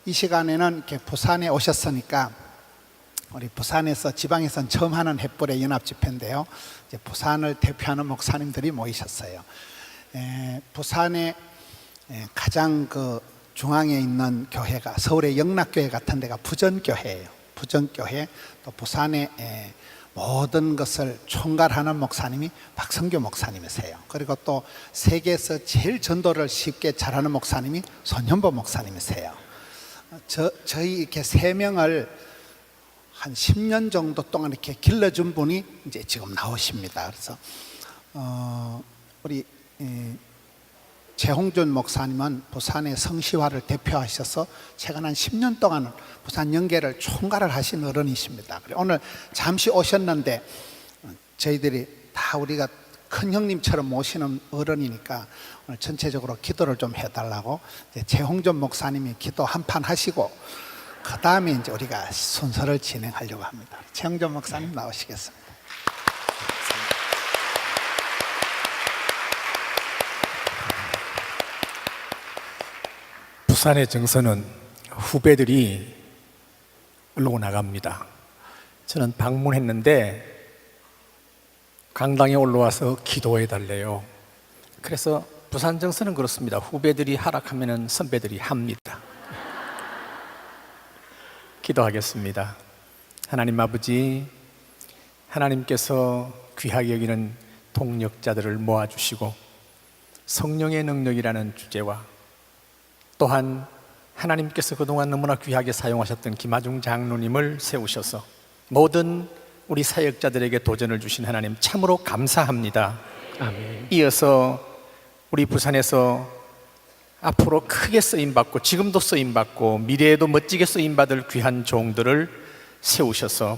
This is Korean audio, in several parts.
이 시간에는 이렇게 부산에 오셨으니까 우리 부산에서 지방에선 처음 하는 햇불의 연합 집회인데요. 이제 부산을 대표하는 목사님들이 모이셨어요. 부산에 가장 중앙에 있는 교회가 서울의 영락교회 같은 데가 부전교회예요. 부전교회. 또 부산의 모든 것을 총괄하는 목사님이 박성규 목사님이세요. 그리고 또 세계에서 제일 전도를 쉽게 잘하는 목사님이 손현보 목사님이세요. 저희 이렇게 세 명을 한 10년 정도 동안 이렇게 길러준 분이 이제 지금 나오십니다. 그래서 우리 재홍준 목사님은 부산의 성시화를 대표하셔서 최근 한 10년 동안 부산 영계를 총괄을 하신 어른이십니다. 오늘 잠시 오셨는데 저희들이 다 우리가 큰 형님처럼 모시는 어른이니까 오늘 전체적으로 기도를 좀 해달라고 재홍준 목사님이 기도 한 판 하시고 그 다음에 이제 우리가 순서를 진행하려고 합니다. 재홍준 목사님 나오시겠습니다. 부산의 정서는 후배들이 올라오고 나갑니다. 저는 방문했는데 강당에 올라와서 기도해 달래요. 그래서 부산 정서는 그렇습니다. 후배들이 하락하면 선배들이 합니다. 기도하겠습니다. 하나님 아버지, 하나님께서 귀하게 여기는 동력자들을 모아주시고 성령의 능력이라는 주제와 또한 하나님께서 그동안 너무나 귀하게 사용하셨던 김하중 장로님을 세우셔서 모든 우리 사역자들에게 도전을 주신 하나님 참으로 감사합니다. 아멘. 이어서 우리 부산에서 앞으로 크게 쓰임받고 지금도 쓰임받고 미래에도 멋지게 쓰임받을 귀한 종들을 세우셔서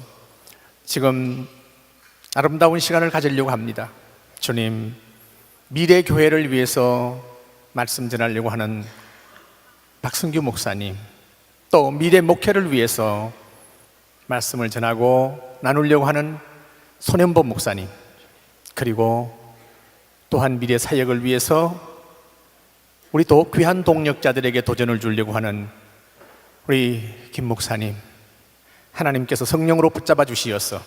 지금 아름다운 시간을 가지려고 합니다. 주님, 미래 교회를 위해서 말씀 전하려고 하는 박성규 목사님, 또 미래 목회를 위해서 말씀을 전하고 나누려고 하는 손현보 목사님, 그리고 또한 미래 사역을 위해서 우리 또 귀한 동력자들에게 도전을 주려고 하는 우리 김 목사님, 하나님께서 성령으로 붙잡아 주시어서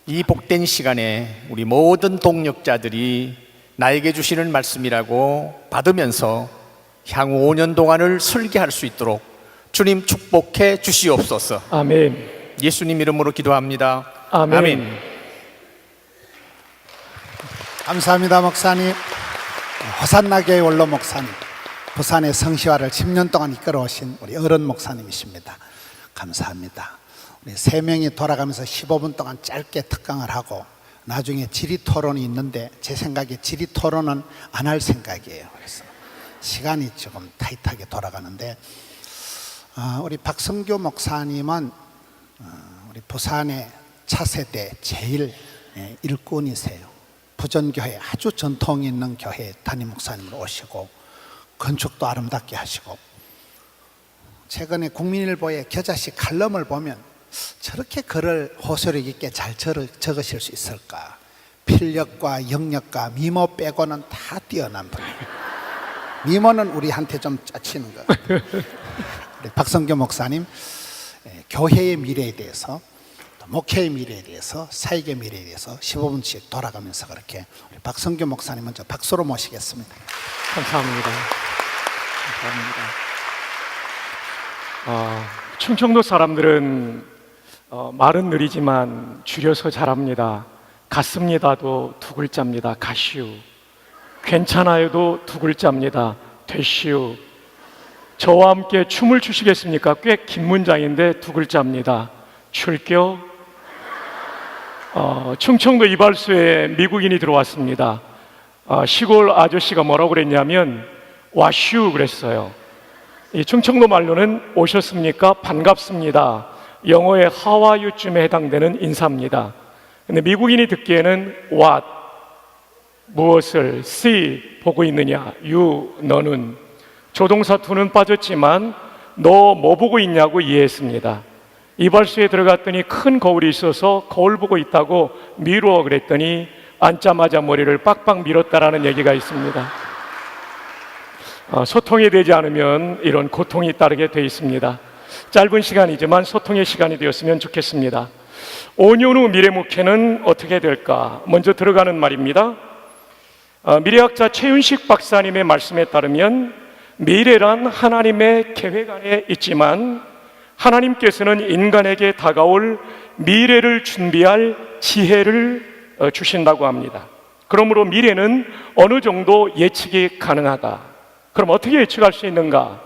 이 복된 시간에 우리 모든 동력자들이 나에게 주시는 말씀이라고 받으면서 향후 5년 동안을 설계할 수 있도록 주님 축복해 주시옵소서. 아멘. 예수님 이름으로 기도합니다. 아멘. 아멘. 감사합니다. 목사님. 호산나교회 원로 목사님, 부산의 성시화를 10년 동안 이끌어오신 우리 어른 목사님이십니다. 감사합니다. 우리 세 명이 돌아가면서 15분 동안 짧게 특강을 하고 나중에 질의 토론이 있는데 제 생각에 질의 토론은 안 할 생각이에요. 그래서 시간이 조금 타이트하게 돌아가는데 우리 박성규 목사님은 우리 부산의 차세대 제일 일꾼이세요. 부전교회 아주 전통 있는 교회 담임 목사님으로 오시고 건축도 아름답게 하시고 최근에 국민일보의 겨자씨 칼럼을 보면 저렇게 글을 호소력 있게 잘 적으실 수 있을까? 필력과 영역과 미모 빼고는 다 뛰어난 분이에요. 미모는 우리한테 좀 짜치는 거. 박성규 목사님, 교회의 미래에 대해서, 목회의 미래에 대해서, 사역의 미래에 대해서 15분씩 돌아가면서 그렇게 우리 박성규 목사님 먼저 박수로 모시겠습니다. 감사합니다. 충청도 사람들은 말은 느리지만 줄여서 잘합니다. 같습니다도 두 글자입니다. 가시우. 괜찮아요도 두 글자입니다. 되시우. 저와 함께 춤을 추시겠습니까? 꽤 긴 문장인데 두 글자입니다. 출교. 충청도 이발소에 미국인이 들어왔습니다. 시골 아저씨가 뭐라고 그랬냐면 와슈 그랬어요. 이 충청도 말로는 오셨습니까? 반갑습니다. 영어의 How are you쯤에 해당되는 인사입니다. 근데 미국인이 듣기에는 what, 무엇을, see, 보고 있느냐, you, 너는. 조동사 to는 빠졌지만 너 뭐 보고 있냐고 이해했습니다. 이발소에 들어갔더니 큰 거울이 있어서 거울 보고 있다고 미루어 그랬더니 앉자마자 머리를 빡빡 밀었다라는 얘기가 있습니다. 소통이 되지 않으면 이런 고통이 따르게 되어 있습니다. 짧은 시간이지만 소통의 시간이 되었으면 좋겠습니다. 5년 후 미래 목회는 어떻게 될까? 먼저 들어가는 말입니다. 미래학자 최윤식 박사님의 말씀에 따르면 미래란 하나님의 계획 안에 있지만 하나님께서는 인간에게 다가올 미래를 준비할 지혜를 주신다고 합니다. 그러므로 미래는 어느 정도 예측이 가능하다. 그럼 어떻게 예측할 수 있는가?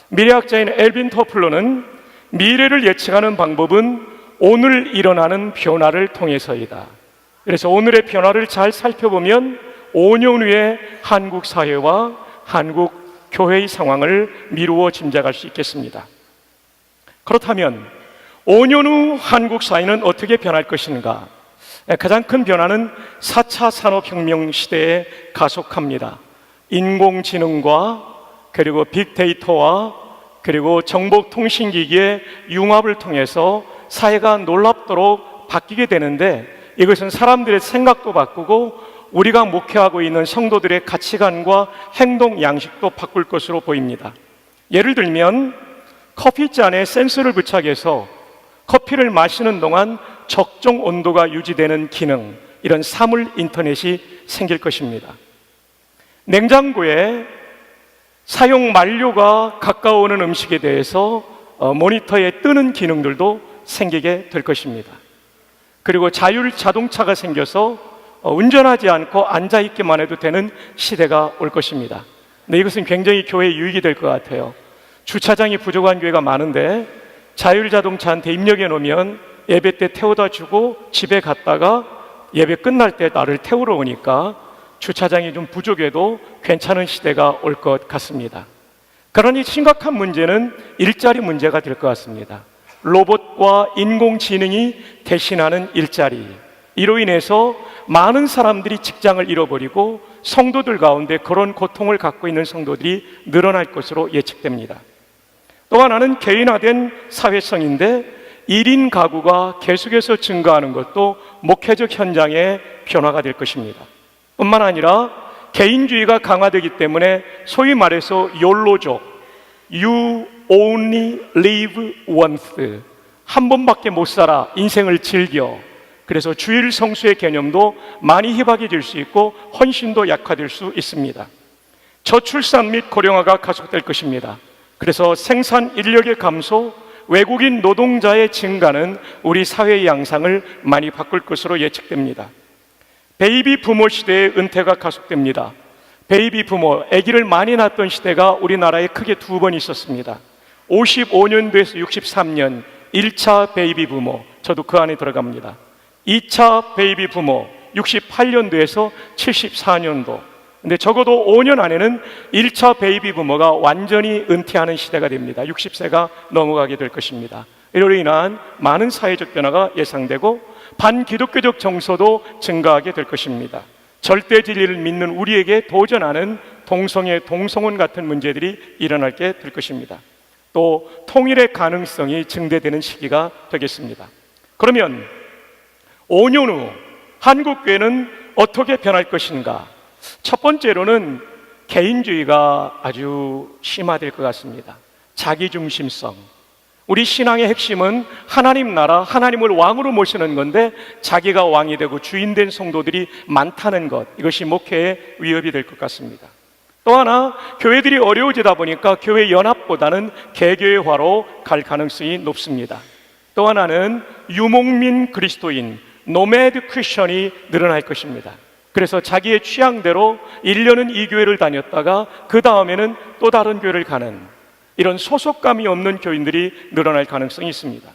미래학자인 엘빈 터플러는 미래를 예측하는 방법은 오늘 일어나는 변화를 통해서이다. 그래서 오늘의 변화를 잘 살펴보면 5년 후에 한국 사회와 한국 교회의 상황을 미루어 짐작할 수 있겠습니다. 그렇다면 5년 후 한국 사회는 어떻게 변할 것인가? 가장 큰 변화는 4차 산업혁명 시대에 가속합니다. 인공지능과 그리고 빅데이터와 그리고 정보통신기기의 융합을 통해서 사회가 놀랍도록 바뀌게 되는데, 이것은 사람들의 생각도 바꾸고 우리가 목회하고 있는 성도들의 가치관과 행동 양식도 바꿀 것으로 보입니다. 예를 들면 커피잔에 센서를 부착해서 커피를 마시는 동안 적정 온도가 유지되는 기능, 이런 사물 인터넷이 생길 것입니다. 냉장고에 사용 만료가 가까워오는 음식에 대해서 모니터에 뜨는 기능들도 생기게 될 것입니다. 그리고 자율 자동차가 생겨서 운전하지 않고 앉아있기만 해도 되는 시대가 올 것입니다. 근데 이것은 굉장히 교회에 유익이 될 것 같아요. 주차장이 부족한 교회가 많은데 자율 자동차한테 입력해 놓으면 예배 때 태워다 주고 집에 갔다가 예배 끝날 때 나를 태우러 오니까 주차장이 좀 부족해도 괜찮은 시대가 올 것 같습니다. 그러니 심각한 문제는 일자리 문제가 될 것 같습니다. 로봇과 인공지능이 대신하는 일자리, 이로 인해서 많은 사람들이 직장을 잃어버리고 성도들 가운데 그런 고통을 갖고 있는 성도들이 늘어날 것으로 예측됩니다. 또 하나는 개인화된 사회성인데 1인 가구가 계속해서 증가하는 것도 목회적 현장의 변화가 될 것입니다. 뿐만 아니라 개인주의가 강화되기 때문에 소위 말해서 욜로족, You only live once, 한 번밖에 못 살아, 인생을 즐겨. 그래서 주일 성수의 개념도 많이 희박해질 수 있고 헌신도 약화될 수 있습니다. 저출산 및 고령화가 가속될 것입니다. 그래서 생산 인력의 감소, 외국인 노동자의 증가는 우리 사회의 양상을 많이 바꿀 것으로 예측됩니다. 베이비 부모 시대의 은퇴가 가속됩니다. 베이비 부모, 아기를 많이 낳았던 시대가 우리나라에 크게 2번 있었습니다. 55년도에서 63년 1차 베이비 부모, 저도 그 안에 들어갑니다. 2차 베이비 부모 68년도에서 74년도. 근데 적어도 5년 안에는 1차 베이비 부모가 완전히 은퇴하는 시대가 됩니다. 60세가 넘어가게 될 것입니다. 이로 인한 많은 사회적 변화가 예상되고 반기독교적 정서도 증가하게 될 것입니다. 절대 진리를 믿는 우리에게 도전하는 동성애, 동성혼 같은 문제들이 일어나게 될 것입니다. 또 통일의 가능성이 증대되는 시기가 되겠습니다. 그러면 5년 후 한국교회는 어떻게 변할 것인가? 첫 번째로는 개인주의가 아주 심화될 것 같습니다. 자기중심성. 우리 신앙의 핵심은 하나님 나라, 하나님을 왕으로 모시는 건데 자기가 왕이 되고 주인 된 성도들이 많다는 것, 이것이 목회의 위협이 될 것 같습니다. 또 하나, 교회들이 어려워지다 보니까 교회 연합보다는 개교회화로 갈 가능성이 높습니다. 또 하나는 유목민 그리스도인, 노매드 크리스천이 늘어날 것입니다. 그래서 자기의 취향대로 1년은 이 교회를 다녔다가 그 다음에는 또 다른 교회를 가는, 이런 소속감이 없는 교인들이 늘어날 가능성이 있습니다.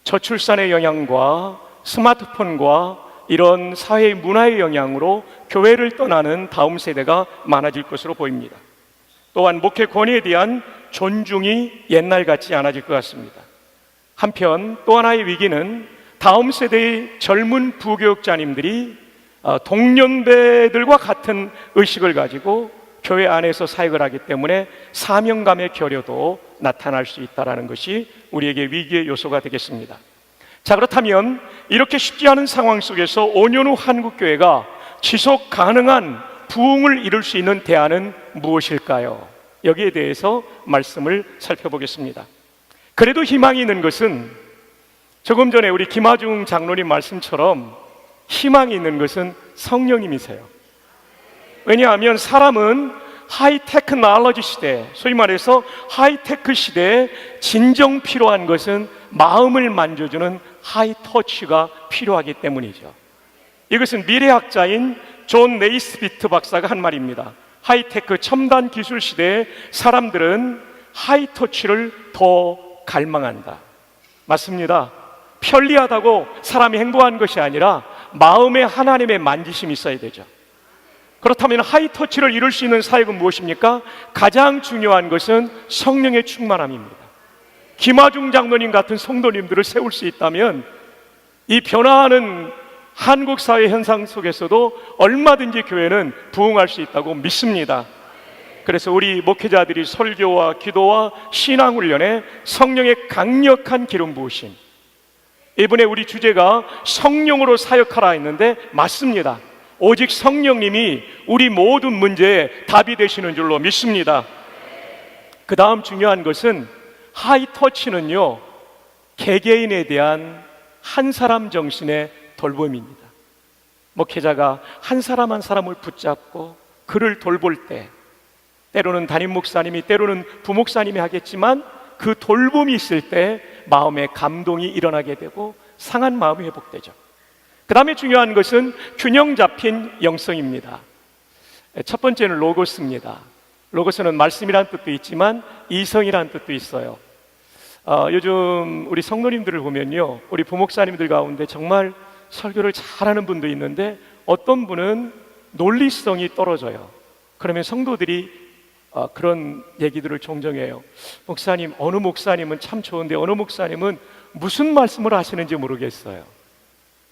저출산의 영향과 스마트폰과 이런 사회의 문화의 영향으로 교회를 떠나는 다음 세대가 많아질 것으로 보입니다. 또한 목회 권위에 대한 존중이 옛날 같지 않아질 것 같습니다. 한편 또 하나의 위기는 다음 세대의 젊은 부교육자님들이 동년배들과 같은 의식을 가지고 교회 안에서 사역을 하기 때문에 사명감의 결여도 나타날 수 있다는 것이 우리에게 위기의 요소가 되겠습니다. 자, 그렇다면 이렇게 쉽지 않은 상황 속에서 5년 후 한국교회가 지속 가능한 부흥을 이룰 수 있는 대안은 무엇일까요? 여기에 대해서 말씀을 살펴보겠습니다. 그래도 희망이 있는 것은 조금 전에 우리 김하중 장로님 말씀처럼 희망이 있는 것은 성령님이세요. 왜냐하면 사람은 하이테크놀로지 시대, 소위 말해서 하이테크 시대에 진정 필요한 것은 마음을 만져주는 하이터치가 필요하기 때문이죠. 이것은 미래학자인 존 네이스비트 박사가 한 말입니다. 하이테크 첨단 기술 시대에 사람들은 하이터치를 더 갈망한다. 맞습니다. 편리하다고 사람이 행복한 것이 아니라 마음에 하나님의 만지심이 있어야 되죠. 그렇다면 하이터치를 이룰 수 있는 사역은 무엇입니까? 가장 중요한 것은 성령의 충만함입니다. 김하중 장로님 같은 성도님들을 세울 수 있다면 이 변화하는 한국 사회 현상 속에서도 얼마든지 교회는 부흥할 수 있다고 믿습니다. 그래서 우리 목회자들이 설교와 기도와 신앙훈련에 성령의 강력한 기름 부으심, 이번에 우리 주제가 성령으로 사역하라 했는데 맞습니다. 오직 성령님이 우리 모든 문제에 답이 되시는 줄로 믿습니다. 그 다음 중요한 것은 하이터치는요, 개개인에 대한 한 사람 정신의 돌봄입니다. 목회자가 한 사람 한 사람을 붙잡고 그를 돌볼 때, 때로는 담임 목사님이, 때로는 부목사님이 하겠지만 그 돌봄이 있을 때 마음에 감동이 일어나게 되고 상한 마음이 회복되죠. 그 다음에 중요한 것은 균형 잡힌 영성입니다. 첫 번째는 로고스입니다. 로고스는 말씀이라는 뜻도 있지만 이성이라는 뜻도 있어요. 요즘 우리 성도님들을 보면요, 우리 부목사님들 가운데 정말 설교를 잘하는 분도 있는데 어떤 분은 논리성이 떨어져요. 그러면 성도들이 그런 얘기들을 종종 해요. 목사님, 어느 목사님은 참 좋은데 어느 목사님은 무슨 말씀을 하시는지 모르겠어요.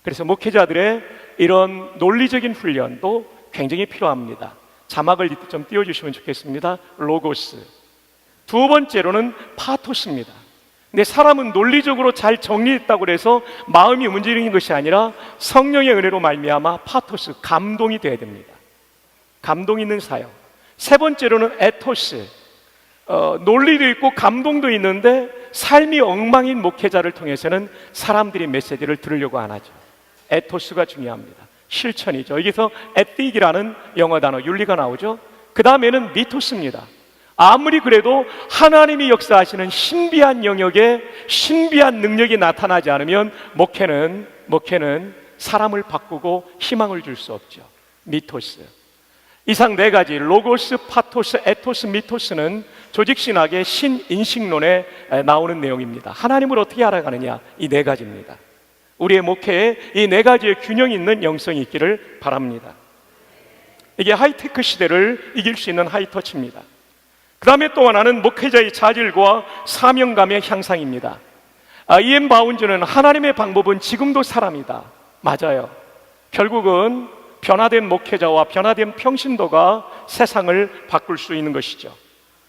그래서 목회자들의 이런 논리적인 훈련도 굉장히 필요합니다. 자막을 좀 띄워주시면 좋겠습니다. 로고스. 두 번째로는 파토스입니다. 근데 사람은 논리적으로 잘 정리했다고 해서 마음이 움직이는 것이 아니라 성령의 은혜로 말미암아 파토스, 감동이 돼야 됩니다. 감동 있는 사역. 세 번째로는 에토스. 논리도 있고 감동도 있는데 삶이 엉망인 목회자를 통해서는 사람들이 메시지를 들으려고 안 하죠. 에토스가 중요합니다. 실천이죠. 여기서 에틱이라는 영어 단어, 윤리가 나오죠. 그 다음에는 미토스입니다. 아무리 그래도 하나님이 역사하시는 신비한 영역에 신비한 능력이 나타나지 않으면 목회는 사람을 바꾸고 희망을 줄 수 없죠. 미토스. 이상 네 가지, 로고스, 파토스, 에토스, 미토스는 조직신학의 신인식론에 나오는 내용입니다. 하나님을 어떻게 알아가느냐, 이 네 가지입니다. 우리의 목회에 이 네 가지의 균형 있는 영성이 있기를 바랍니다. 이게 하이테크 시대를 이길 수 있는 하이터치입니다. 그 다음에 또 하나는 목회자의 자질과 사명감의 향상입니다. 이엠 바운즈는 하나님의 방법은 지금도 사람이다. 맞아요. 결국은 변화된 목회자와 변화된 평신도가 세상을 바꿀 수 있는 것이죠.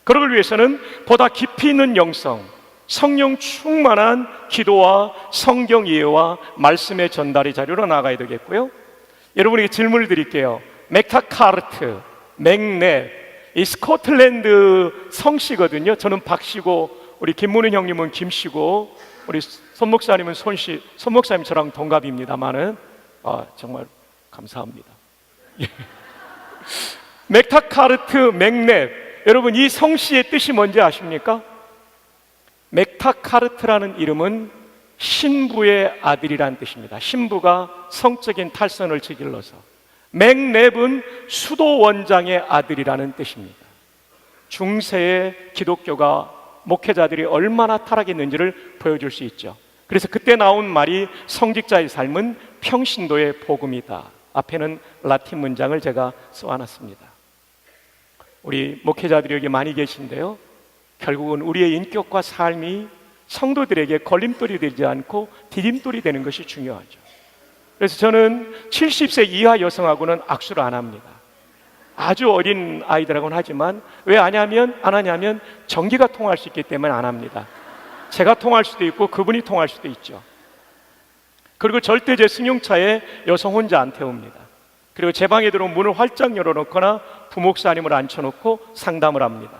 그러기 위해서는 보다 깊이 있는 영성, 성령 충만한 기도와 성경 이해와 말씀의 전달의 자료로 나가야 되겠고요. 여러분에게 질문을 드릴게요. 맥타카르트, 맥랩, 이 스코틀랜드 성씨거든요. 저는 박씨고 우리 김문은 형님은 김씨고 우리 손 목사님은 손씨. 손 목사님 저랑 동갑입니다만은 정말 감사합니다. 맥타카르트, 맥랩. 여러분 이 성씨의 뜻이 뭔지 아십니까? 맥타카르트라는 이름은 신부의 아들이라는 뜻입니다. 신부가 성적인 탈선을 저질러서. 맥랩은 수도 원장의 아들이라는 뜻입니다. 중세의 기독교가 목회자들이 얼마나 타락했는지를 보여줄 수 있죠. 그래서 그때 나온 말이 성직자의 삶은 평신도의 복음이다. 앞에는 라틴 문장을 제가 써놨습니다. 우리 목회자들이 여기 많이 계신데요, 결국은 우리의 인격과 삶이 성도들에게 걸림돌이 되지 않고 디딤돌이 되는 것이 중요하죠. 그래서 저는 70세 이하 여성하고는 악수를 안 합니다. 아주 어린 아이들하고는 하지만 왜 안 하냐면 전기가 통할 수 있기 때문에 안 합니다. 제가 통할 수도 있고 그분이 통할 수도 있죠. 그리고 절대 제 승용차에 여성 혼자 안 태웁니다. 그리고 제 방에 들어온 문을 활짝 열어놓거나 부목사님을 앉혀놓고 상담을 합니다.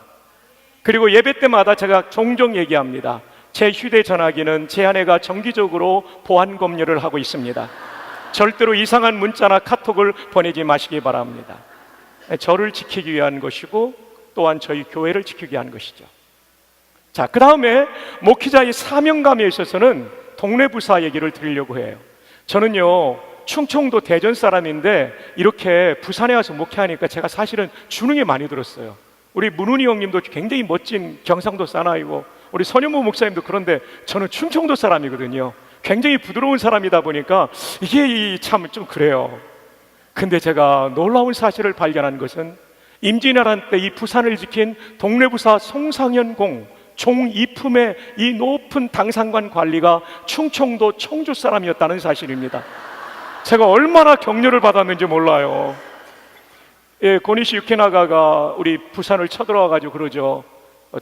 그리고 예배 때마다 제가 종종 얘기합니다. 제 휴대전화기는 제 아내가 정기적으로 보안 검열을 하고 있습니다. 절대로 이상한 문자나 카톡을 보내지 마시기 바랍니다. 저를 지키기 위한 것이고 또한 저희 교회를 지키기 위한 것이죠. 자, 그 다음에 목회자의 사명감에 있어서는 동네 부사 얘기를 드리려고 해요. 저는요, 충청도 대전 사람인데 이렇게 부산에 와서 목회하니까 제가 사실은 주눅이 많이 들었어요. 우리 문훈이 형님도 굉장히 멋진 경상도 사나이고 우리 선현무 목사님도 그런데 저는 충청도 사람이거든요. 굉장히 부드러운 사람이다 보니까 이게 참 좀 그래요. 근데 제가 놀라운 사실을 발견한 것은 임진왜란 때 이 부산을 지킨 동네부사 송상현공 종이품의 이 높은 당상관 관리가 충청도 청주 사람이었다는 사실입니다. 제가 얼마나 격려를 받았는지 몰라요. 예, 고니시 유케나가가 우리 부산을 쳐들어와가지고 그러죠.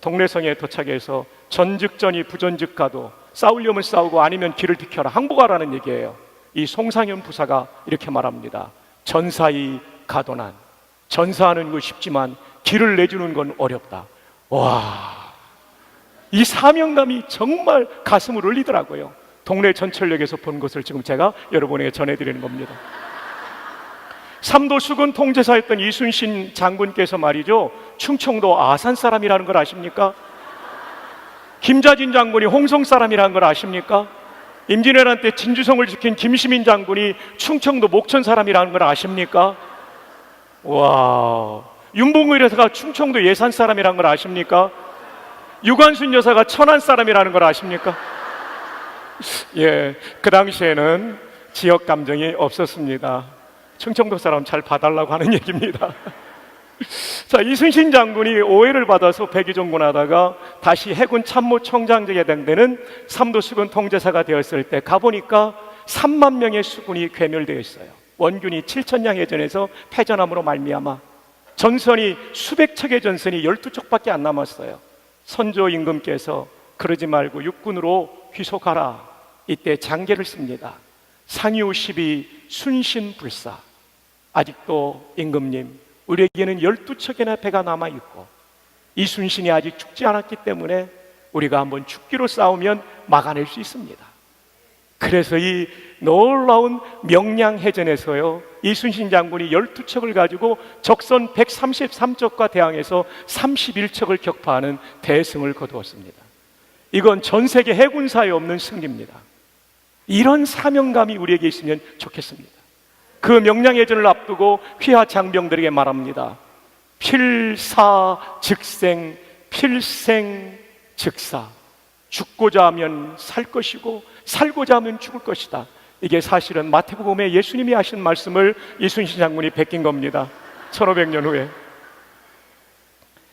동래성에 도착해서 전직전이 부전직가도 싸우려면 싸우고 아니면 길을 비켜라, 항복하라는 얘기예요. 이 송상현 부사가 이렇게 말합니다. 전사이 가도난, 전사하는 건 쉽지만 길을 내주는 건 어렵다. 와, 이 사명감이 정말 가슴을 울리더라고요. 동네 전철역에서 본 것을 지금 제가 여러분에게 전해드리는 겁니다. 삼도 수군 통제사였던 이순신 장군께서 말이죠, 충청도 아산 사람이라는 걸 아십니까? 김자진 장군이 홍성 사람이라는 걸 아십니까? 임진왜란 때 진주성을 지킨 김시민 장군이 충청도 목천 사람이라는 걸 아십니까? 와, 윤봉을 여사가 충청도 예산 사람이라는 걸 아십니까? 유관순 여사가 천안 사람이라는 걸 아십니까? 예, 그 당시에는 지역 감정이 없었습니다. 충청도 사람 잘 봐달라고 하는 얘기입니다. 자, 이순신 장군이 오해를 받아서 백의종군하다가 다시 해군 참모총장직에 해당되는 삼도 수군 통제사가 되었을 때 가보니까 3만 명의 수군이 괴멸되어 있어요. 원균이 7천량 해전에서 패전함으로 말미암아 전선이 수백 척의 전선이 12척밖에 안 남았어요. 선조 임금께서 그러지 말고 육군으로 귀속하라. 이때 장계를 씁니다. 상유 12 순신불사. 아직도 임금님, 우리에게는 12척이나 배가 남아있고 이순신이 아직 죽지 않았기 때문에 우리가 한번 죽기로 싸우면 막아낼 수 있습니다. 그래서 이 놀라운 명량해전에서요, 이순신 장군이 12척을 가지고 적선 133척과 대항해서 31척을 격파하는 대승을 거두었습니다. 이건 전 세계 해군사에 없는 승리입니다. 이런 사명감이 우리에게 있으면 좋겠습니다. 그 명량해전을 앞두고 휘하 장병들에게 말합니다. 필사즉생, 필생즉사. 죽고자 하면 살 것이고 살고자 하면 죽을 것이다. 이게 사실은 마태복음에 예수님이 하신 말씀을 이순신 장군이 베낀 겁니다. 1500년 후에.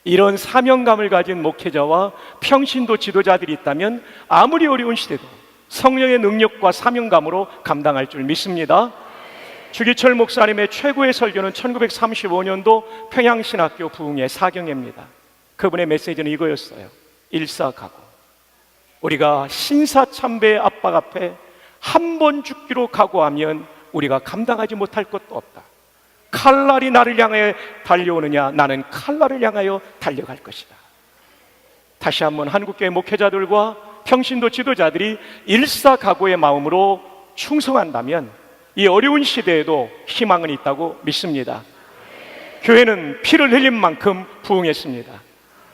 이런 사명감을 가진 목회자와 평신도 지도자들이 있다면 아무리 어려운 시대도 성령의 능력과 사명감으로 감당할 줄 믿습니다. 주기철 목사님의 최고의 설교는 1935년도 평양신학교 부흥회 사경회입니다. 그분의 메시지는 이거였어요. 일사각오. 우리가 신사참배의 압박 앞에 한 번 죽기로 각오하면 우리가 감당하지 못할 것도 없다. 칼날이 나를 향해 달려오느냐, 나는 칼날을 향하여 달려갈 것이다. 다시 한번 한국교회 목회자들과 평신도 지도자들이 일사각오의 마음으로 충성한다면 이 어려운 시대에도 희망은 있다고 믿습니다. 교회는 피를 흘린 만큼 부흥했습니다.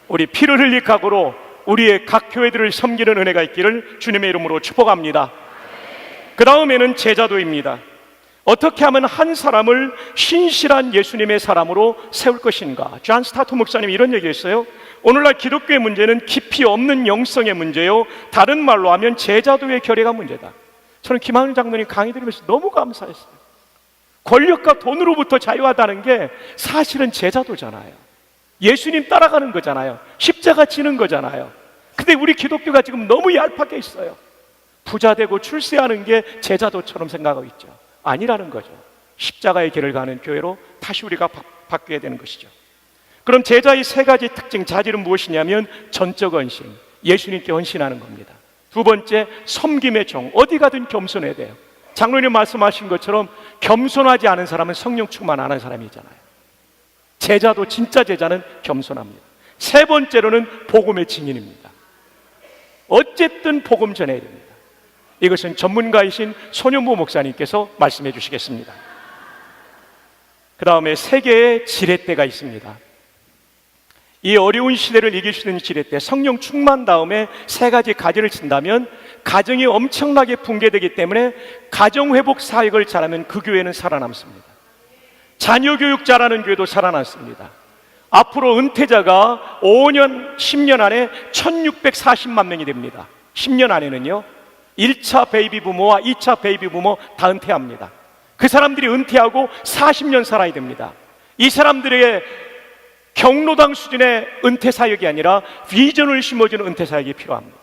우리 피를 흘릴 각오로 우리의 각 교회들을 섬기는 은혜가 있기를 주님의 이름으로 축복합니다. 그 다음에는 제자도입니다. 어떻게 하면 한 사람을 신실한 예수님의 사람으로 세울 것인가? 존 스타트 목사님이 이런 얘기했어요. 오늘날 기독교의 문제는 깊이 없는 영성의 문제요, 다른 말로 하면 제자도의 결의가 문제다. 저는 김한일 장로님 강의 들으면서 너무 감사했어요. 권력과 돈으로부터 자유하다는 게 사실은 제자도잖아요. 예수님 따라가는 거잖아요. 십자가 지는 거잖아요. 근데 우리 기독교가 지금 너무 얄팍해 있어요. 부자 되고 출세하는 게 제자도처럼 생각하고 있죠. 아니라는 거죠. 십자가의 길을 가는 교회로 다시 우리가 바뀌어야 되는 것이죠. 그럼 제자의 세 가지 특징, 자질은 무엇이냐면 전적 헌신, 예수님께 헌신하는 겁니다. 두 번째, 섬김의 종, 어디 가든 겸손해야 돼요. 장로님 말씀하신 것처럼 겸손하지 않은 사람은 성령 충만 안 한 사람이잖아요. 제자도 진짜 제자는 겸손합니다. 세 번째로는 복음의 증인입니다. 어쨌든 복음 전해야 됩니다. 이것은 전문가이신 손현보 목사님께서 말씀해 주시겠습니다. 그 다음에 세 개의 지렛대가 있습니다. 이 어려운 시대를 이길 수 있는 지렛대, 성령 충만 다음에 세 가지 가지를 친다면 가정이 엄청나게 붕괴되기 때문에 가정회복 사역을 잘하면 그 교회는 살아남습니다. 자녀 교육 잘하는 교회도 살아남습니다. 앞으로 은퇴자가 5년, 10년 안에 1640만 명이 됩니다. 10년 안에는요, 1차 베이비 부모와 2차 베이비 부모 다 은퇴합니다. 그 사람들이 은퇴하고 40년 살아야 됩니다. 이 사람들에게 경로당 수준의 은퇴 사역이 아니라 비전을 심어주는 은퇴 사역이 필요합니다.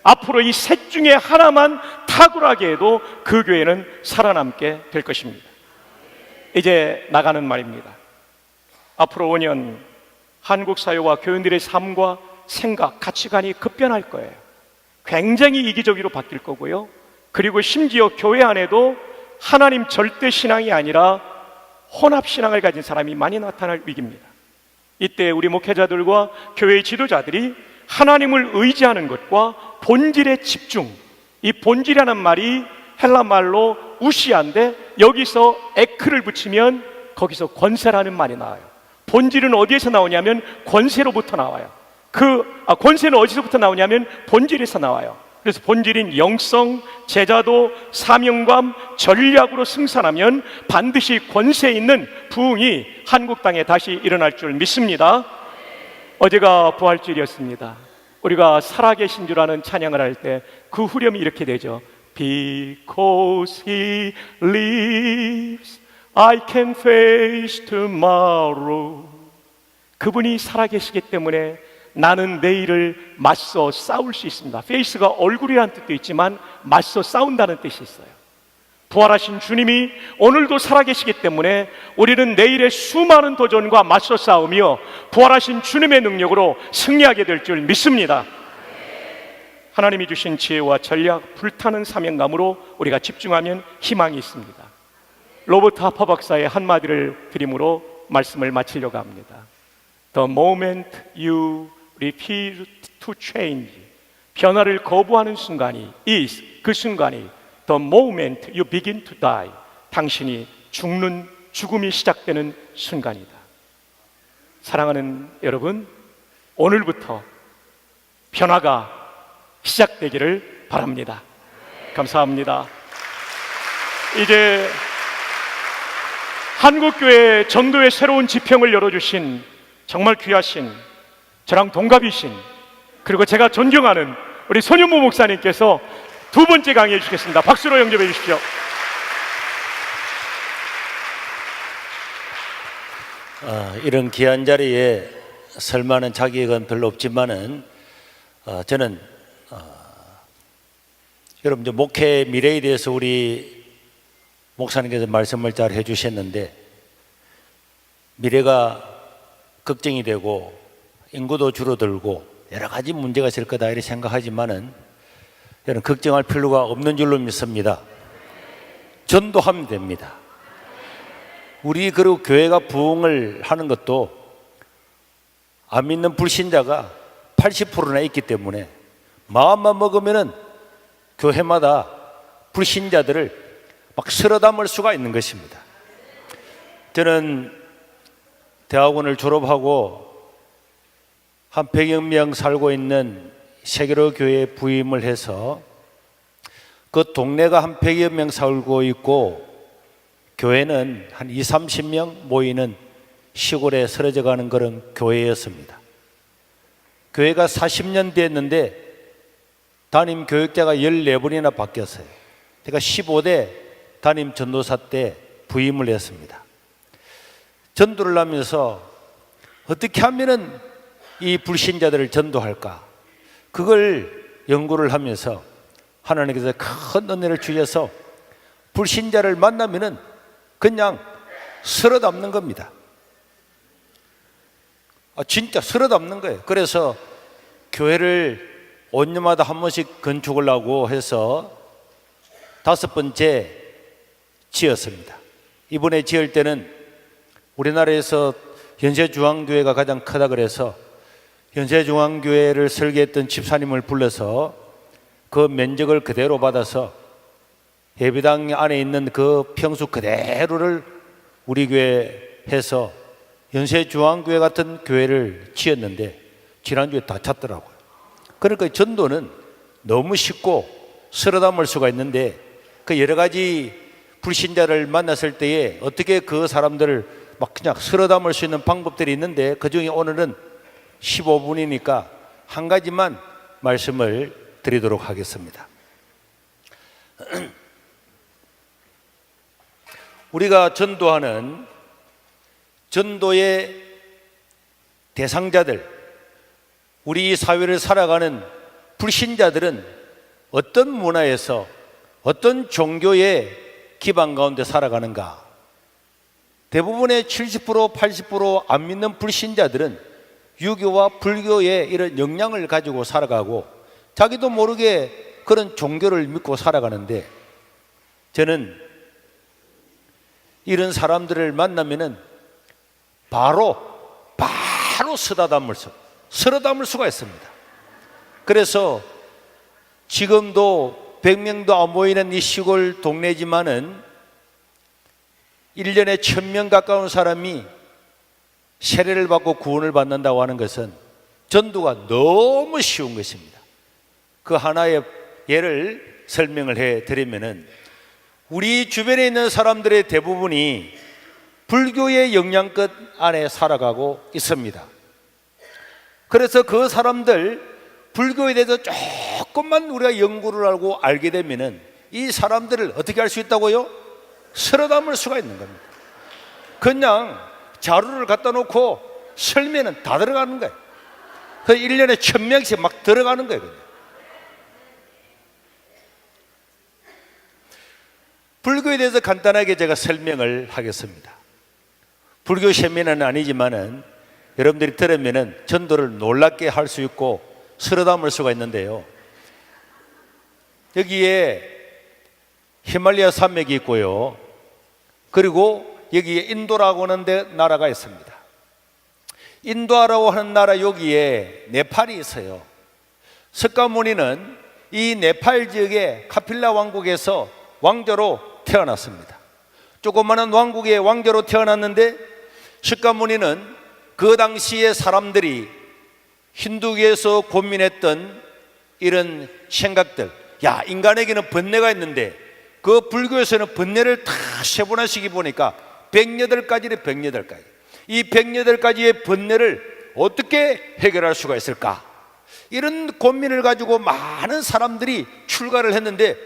앞으로 이 셋 중에 하나만 탁월하게 해도 그 교회는 살아남게 될 것입니다. 이제 나가는 말입니다. 앞으로 5년 한국 사회와 교인들의 삶과 생각, 가치관이 급변할 거예요. 굉장히 이기적으로 바뀔 거고요. 그리고 심지어 교회 안에도 하나님 절대 신앙이 아니라 혼합 신앙을 가진 사람이 많이 나타날 위기입니다. 이때 우리 목회자들과 교회의 지도자들이 하나님을 의지하는 것과 본질에 집중, 이 본질이라는 말이 헬라 말로 우시아인데 여기서 에크를 붙이면 거기서 권세라는 말이 나와요. 본질은 어디에서 나오냐면 권세로부터 나와요. 권세는 어디서부터 나오냐면 본질에서 나와요. 그래서 본질인 영성, 제자도, 사명감, 전략으로 승산하면 반드시 권세 있는 부흥이 한국 땅에 다시 일어날 줄 믿습니다. 어제가 부활주일이었습니다. 우리가 살아계신 줄 아는 찬양을 할 때 그 후렴이 이렇게 되죠. Because He lives, I can face tomorrow. 그분이 살아계시기 때문에 나는 내일을 맞서 싸울 수 있습니다. face가 얼굴이라는 뜻도 있지만 맞서 싸운다는 뜻이 있어요. 부활하신 주님이 오늘도 살아계시기 때문에 우리는 내일의 수많은 도전과 맞서 싸우며 부활하신 주님의 능력으로 승리하게 될 줄 믿습니다. 하나님이 주신 지혜와 전략, 불타는 사명감으로 우리가 집중하면 희망이 있습니다. 로버트 하퍼 박사의 한마디를 드림으로 말씀을 마치려고 합니다. The moment you refuse to change, 변화를 거부하는 순간이 is, 그 순간이 The moment you begin to die, 당신이 죽음이 시작되는 순간이다. 사랑하는 여러분, 오늘부터 변화가 시작되기를 바랍니다. 감사합니다. 이제 한국교회 전도의 새로운 지평을 열어주신 정말 귀하신, 저랑 동갑이신, 그리고 제가 존경하는 우리 손윤모 목사님께서 두 번째 강의해 주시겠습니다. 박수로 영접해 주십시오. 이런 귀한 자리에 설 만한 자격은 별로 없지만은 저는 여러분 이제 목회 미래에 대해서 우리 목사님께서 말씀을 잘 해주셨는데 미래가 걱정이 되고 인구도 줄어들고 여러 가지 문제가 있을 거다 이렇게 생각하지만은 여러분 걱정할 필요가 없는 줄로 믿습니다. 전도하면 됩니다. 우리 그리고 교회가 부흥을 하는 것도 안 믿는 불신자가 80%나 있기 때문에 마음만 먹으면은 교회마다 불신자들을 막 쓸어 담을 수가 있는 것입니다. 저는 대학원을 졸업하고 한 100여 명 살고 있는 세계로 교회에 부임을 해서 그 동네가 한 100여 명 살고 있고 교회는 한 20, 30명 모이는 시골에 쓰러져 가는 그런 교회였습니다. 교회가 40년 됐는데 담임 교육자가 14번이나 바뀌었어요. 제가 15대 담임 전도사 때 부임을 했습니다. 전도를 하면서 어떻게 하면은 이 불신자들을 전도할까? 그걸 연구를 하면서 하나님께서 큰 은혜를 주셔서 불신자를 만나면은 그냥 쓸어 담는 겁니다. 진짜 쓸어 담는 거예요. 그래서 교회를 5년마다 한 번씩 건축을 하고 해서 5번째 지었습니다. 이번에 지을 때는 우리나라에서 연세중앙교회가 가장 크다 그래서 연세중앙교회를 설계했던 집사님을 불러서 그 면적을 그대로 받아서 예배당 안에 있는 그 평수 그대로를 우리 교회에 해서 연세중앙교회 같은 교회를 지었는데 지난주에 다 찼더라고요. 그러니까 전도는 너무 쉽고 쓸어 담을 수가 있는데 그 여러 가지 불신자를 만났을 때에 어떻게 그 사람들을 막 그냥 쓸어 담을 수 있는 방법들이 있는데 그중에 오늘은 15분이니까 한 가지만 말씀을 드리도록 하겠습니다. 우리가 전도하는 전도의 대상자들, 우리 사회를 살아가는 불신자들은 어떤 문화에서 어떤 종교의 기반 가운데 살아가는가? 대부분의 70%, 80% 안 믿는 불신자들은 유교와 불교의 이런 영향을 가지고 살아가고 자기도 모르게 그런 종교를 믿고 살아가는데 저는 이런 사람들을 만나면은 바로 쓸어 담을 수가 있습니다. 그래서 지금도 100명도 안 모이는 이 시골 동네지만은 1년에 1000명 가까운 사람이 세례를 받고 구원을 받는다고 하는 것은 전도가 너무 쉬운 것입니다. 그 하나의 예를 설명을 해 드리면은 우리 주변에 있는 사람들의 대부분이 불교의 영향끝 안에 살아가고 있습니다. 그래서 그 사람들 불교에 대해서 조금만 우리가 연구를 하고 알게 되면은 이 사람들을 어떻게 할 수 있다고요? 쓸어 담을 수가 있는 겁니다. 그냥 자료를 갖다 놓고 설명은 다 들어가는 거예요. 그 1년에 1000명씩 막 들어가는 거예요. 그냥. 불교에 대해서 간단하게 제가 설명을 하겠습니다. 불교 세미나는 아니지만은 여러분들이 들으면은 전도를 놀랍게 할 수 있고 쓸어 담을 수가 있는데요. 여기에 히말라야 산맥이 있고요. 그리고 여기에 인도라고 하는 데 나라가 있습니다. 인도라고 하는 나라 여기에 네팔이 있어요. 석가모니는 이 네팔 지역의 카필라 왕국에서 왕조로 태어났습니다. 조그마한 왕국의 왕조로 태어났는데 석가모니는 그 당시의 사람들이 힌두교에서 고민했던 이런 생각들, 야, 인간에게는 번뇌가 있는데 그 불교에서는 번뇌를 다 세분화시키 보니까 108가지래. 108가지. 이 108가지의 번뇌를 어떻게 해결할 수가 있을까? 이런 고민을 가지고 많은 사람들이 출가를 했는데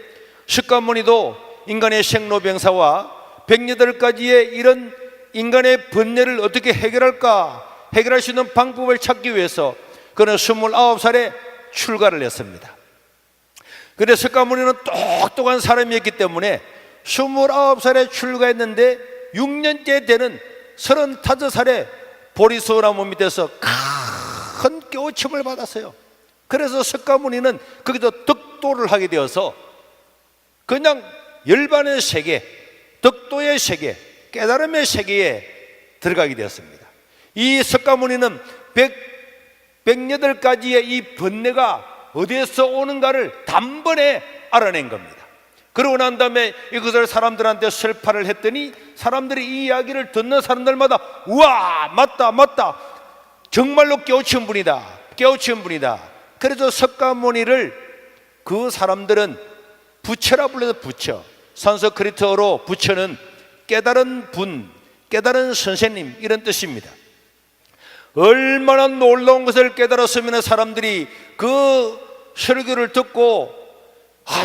석가모니도 인간의 생로병사와 108가지의 이런 인간의 번뇌를 어떻게 해결할까? 해결할 수 있는 방법을 찾기 위해서 그는 29살에 출가를 했습니다. 그런데 석가모니는 똑똑한 사람이었기 때문에 29살에 출가했는데 6년째 되는 35살에 보리소나무 밑에서 큰 깨우침을 받았어요. 그래서 석가모니는 거기서 덕도를 하게 되어서 그냥 열반의 세계, 덕도의 세계, 깨달음의 세계에 들어가게 되었습니다. 이 석가모니는 108가지의 이 번뇌가 어디에서 오는가를 단번에 알아낸 겁니다. 그러고 난 다음에 이것을 사람들한테 설파를 했더니 사람들이 이 이야기를 듣는 사람들마다 우와, 맞다, 정말로 깨우친 분이다. 그래서 석가모니를 그 사람들은 부처라 불러서 부처, 산스크리트어로 부처는 깨달은 분, 깨달은 선생님 이런 뜻입니다. 얼마나 놀라운 것을 깨달았으면 사람들이 그 설교를 듣고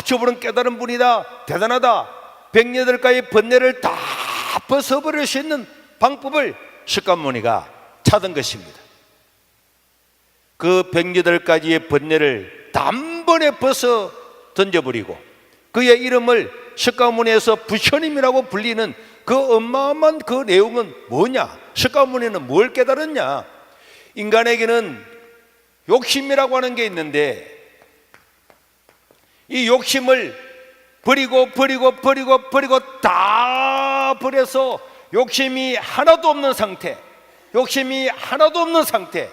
저분은 깨달은 분이다, 대단하다, 108가지 번뇌를 다 벗어버릴 수 있는 방법을 석가모니가 찾은 것입니다. 그 108가지의 번뇌를 단번에 벗어 던져버리고 그의 이름을 석가모니에서 부처님이라고 불리는 그 어마어마한 그 내용은 뭐냐? 석가모니는 뭘 깨달았냐? 인간에게는 욕심이라고 하는 게 있는데 이 욕심을 버리고 다 버려서 욕심이 하나도 없는 상태, 욕심이 하나도 없는 상태,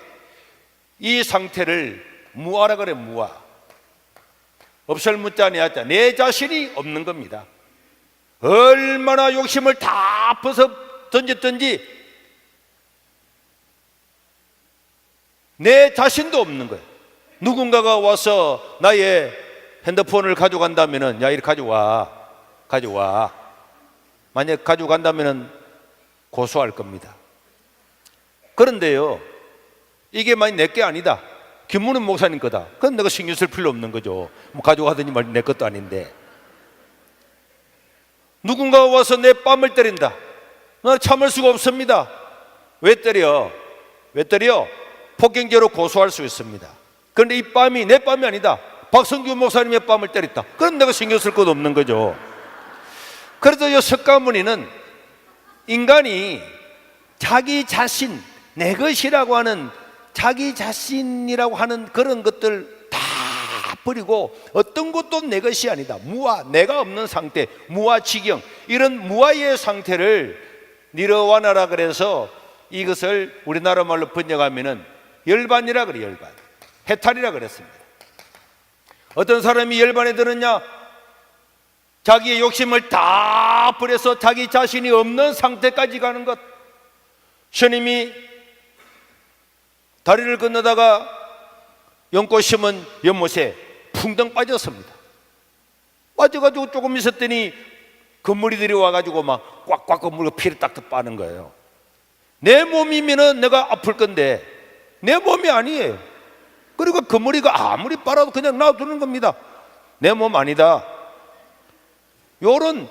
이 상태를 무아라 그래. 무아. 없을 무자 내자, 내 자신이 없는 겁니다. 얼마나 욕심을 다 벗어 던졌든지 내 자신도 없는 거예요. 누군가가 와서 나의 핸드폰을 가져간다면은, 야, 이리 가져와. 만약 가져간다면은 고소할 겁니다. 그런데요, 이게 만약 내 게 아니다, 김문은 목사님 거다, 그건 내가 신경 쓸 필요 없는 거죠. 뭐 가져가더니 말 내 것도 아닌데. 누군가가 와서 내 뺨을 때린다, 나 참을 수가 없습니다. 왜 때려? 폭행죄로 고소할 수 있습니다. 그런데 이 뺨이 내 뺨이 아니다, 박성규 목사님의 뺨을 때렸다, 그럼 내가 신경 쓸 것도 없는 거죠. 그래서 이 석가모니는 인간이 자기 자신, 내 것이라고 하는, 자기 자신이라고 하는 그런 것들 다 버리고 어떤 것도 내 것이 아니다, 무아, 내가 없는 상태, 무아지경, 이런 무아의 상태를 니르와나라 그래서 이것을 우리나라 말로 번역하면은 열반이라 그래. 열반, 해탈이라 그랬습니다. 어떤 사람이 열반에 들었냐? 자기의 욕심을 다 버려서 자기 자신이 없는 상태까지 가는 것. 스님이 다리를 건너다가 연꽃 심은 연못에 풍덩 빠졌습니다. 빠져가지고 조금 있었더니 건물이들이 와가지고 막 꽉꽉 건물고 피를 딱딱 빠는 거예요. 내 몸이면은 내가 아플 건데 내 몸이 아니에요. 그리고 건물이가 아무리 빨아도 그냥 놔두는 겁니다. 내 몸 아니다. 요런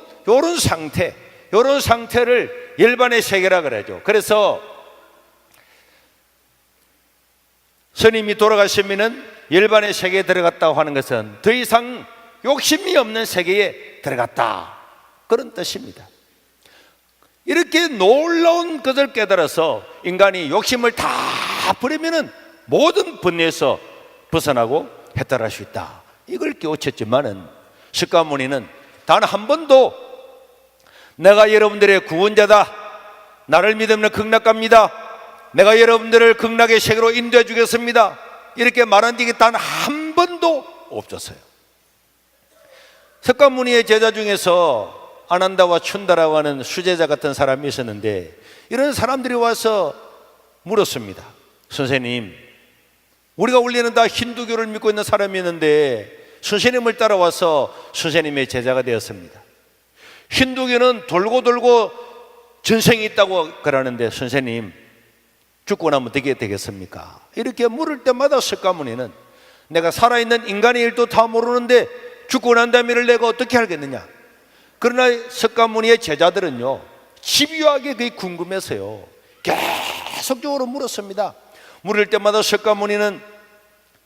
상태, 요런 상태를 열반의 세계라 그러죠. 그래서 스님이 돌아가시면은 열반의 세계에 들어갔다고 하는 것은 더 이상 욕심이 없는 세계에 들어갔다, 그런 뜻입니다. 이렇게 놀라운 것을 깨달아서 인간이 욕심을 다 버리면은 모든 번뇌에서 벗어나고 해탈할 수 있다, 이걸 깨우쳤지만은 석가모니는 단 한 번도 내가 여러분들의 구원자다, 나를 믿으면 극락갑니다, 내가 여러분들을 극락의 세계로 인도해 주겠습니다, 이렇게 말한 적이 단 한 번도 없었어요. 석가모니의 제자 중에서 아난다와 춘다라고 하는 수제자 같은 사람이 있었는데, 이런 사람들이 와서 물었습니다. 선생님, 우리가 원래는 다 힌두교를 믿고 있는 사람이었는데 선생님을 따라와서 선생님의 제자가 되었습니다. 힌두교는 돌고 돌고 전생이 있다고 그러는데 선생님, 죽고 나면 어떻게 되겠습니까? 이렇게 물을 때마다 석가모니는 내가 살아있는 인간의 일도 다 모르는데 죽고 난 다음에를 내가 어떻게 알겠느냐. 그러나 석가모니의 제자들은요, 집요하게 그게 궁금해서요 계속적으로 물었습니다. 물을 때마다 석가모니는,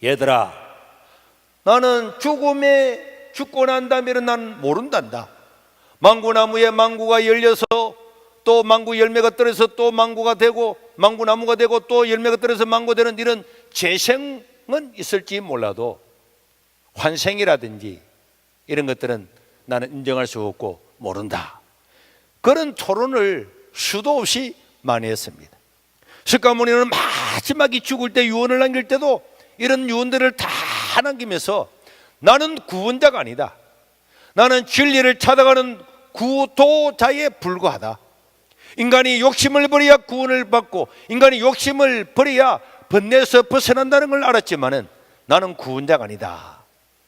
얘들아, 나는 죽고 난 다음에는 난 모른단다. 망고나무에 망고가 열려서 또 망고 열매가 떨어져서 또 망고가 되고 망고나무가 되고 또 열매가 떨어져서 망고 되는 이런 재생은 있을지 몰라도 환생이라든지 이런 것들은 나는 인정할 수 없고 모른다. 그런 토론을 수도 없이 많이 했습니다. 석가모니는 마지막에 죽을 때 유언을 남길 때도 이런 유언들을 다 남기면서 나는 구원자가 아니다, 나는 진리를 찾아가는 구도자에 불과하다, 인간이 욕심을 버려야 구원을 받고 인간이 욕심을 버려야 번뇌에서 벗어난다는 걸 알았지만은 나는 구원자가 아니다,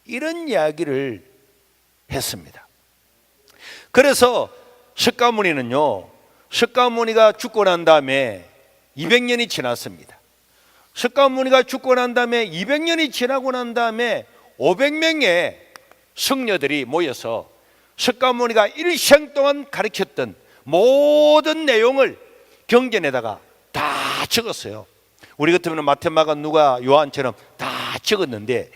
이런 이야기를 했습니다. 그래서 석가모니는요, 석가모니가 죽고 난 다음에 200년이 지났습니다. 석가모니가 죽고 난 다음에 200년이 지나고 난 다음에 500명의 성녀들이 모여서 석가모니가 일생 동안 가르쳤던 모든 내용을 경전에다가 다 적었어요. 우리 같으면 마테마가 누가 요한처럼 다 적었는데,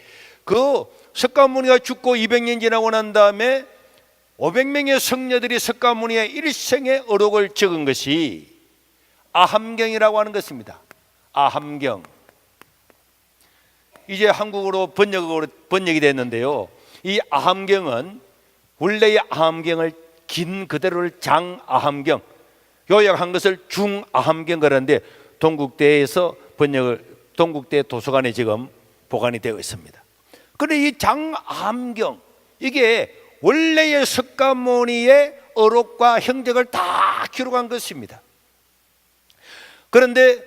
그 석가모니가 죽고 200년 지나고 난 다음에 500명의 성녀들이 석가모니의 일생의 어록을 적은 것이 아함경이라고 하는 것입니다. 아함경. 이제 한국어로 번역이 됐는데요, 이 아함경은 원래의 아함경을 긴 그대로를 장아함경, 요약한 것을 중아함경 그러는데 동국대에서 동국대 도서관에 지금 보관이 되어 있습니다. 그런데 이 장암경, 이게 원래의 석가모니의 어록과 형적을 다 기록한 것입니다. 그런데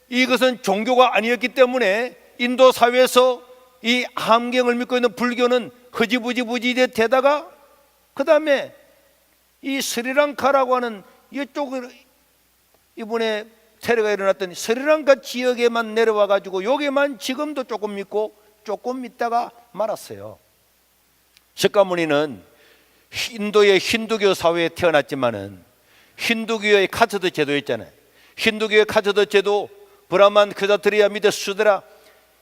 이것은 종교가 아니었기 때문에 인도 사회에서 이 암경을 믿고 있는 불교는 흐지부지 되다가 그 다음에 이 스리랑카라고 하는 이쪽으로 이번에 테러가 일어났던 스리랑카 지역에만 내려와 가지고 여기만 지금도 조금 믿고 조금 믿다가 말았어요. 석가모니는 인도의 힌두교 사회에 태어났지만은 힌두교의 카스트 제도 있잖아요. 힌두교의 카스트 제도, 브라만, 크자트리아, 미드, 수드라,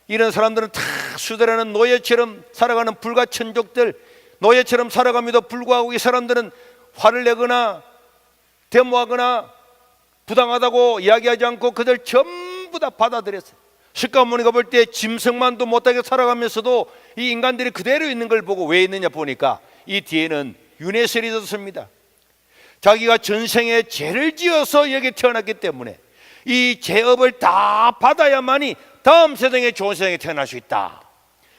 이런 사람들은 다 수드라는 노예처럼 살아가는 불가천족들, 노예처럼 살아감에도 불구하고 이 사람들은 화를 내거나 데모하거나 부당하다고 이야기하지 않고 그들 전부 다 받아들였어요. 석가모니가 볼 때 짐승만도 못하게 살아가면서도 이 인간들이 그대로 있는 걸 보고 왜 있느냐 보니까 이 뒤에는 윤회설이 있었습니다. 자기가 전생에 죄를 지어서 여기 태어났기 때문에 이 죄업을 다 받아야만이 다음 세상에 좋은 세상에 태어날 수 있다.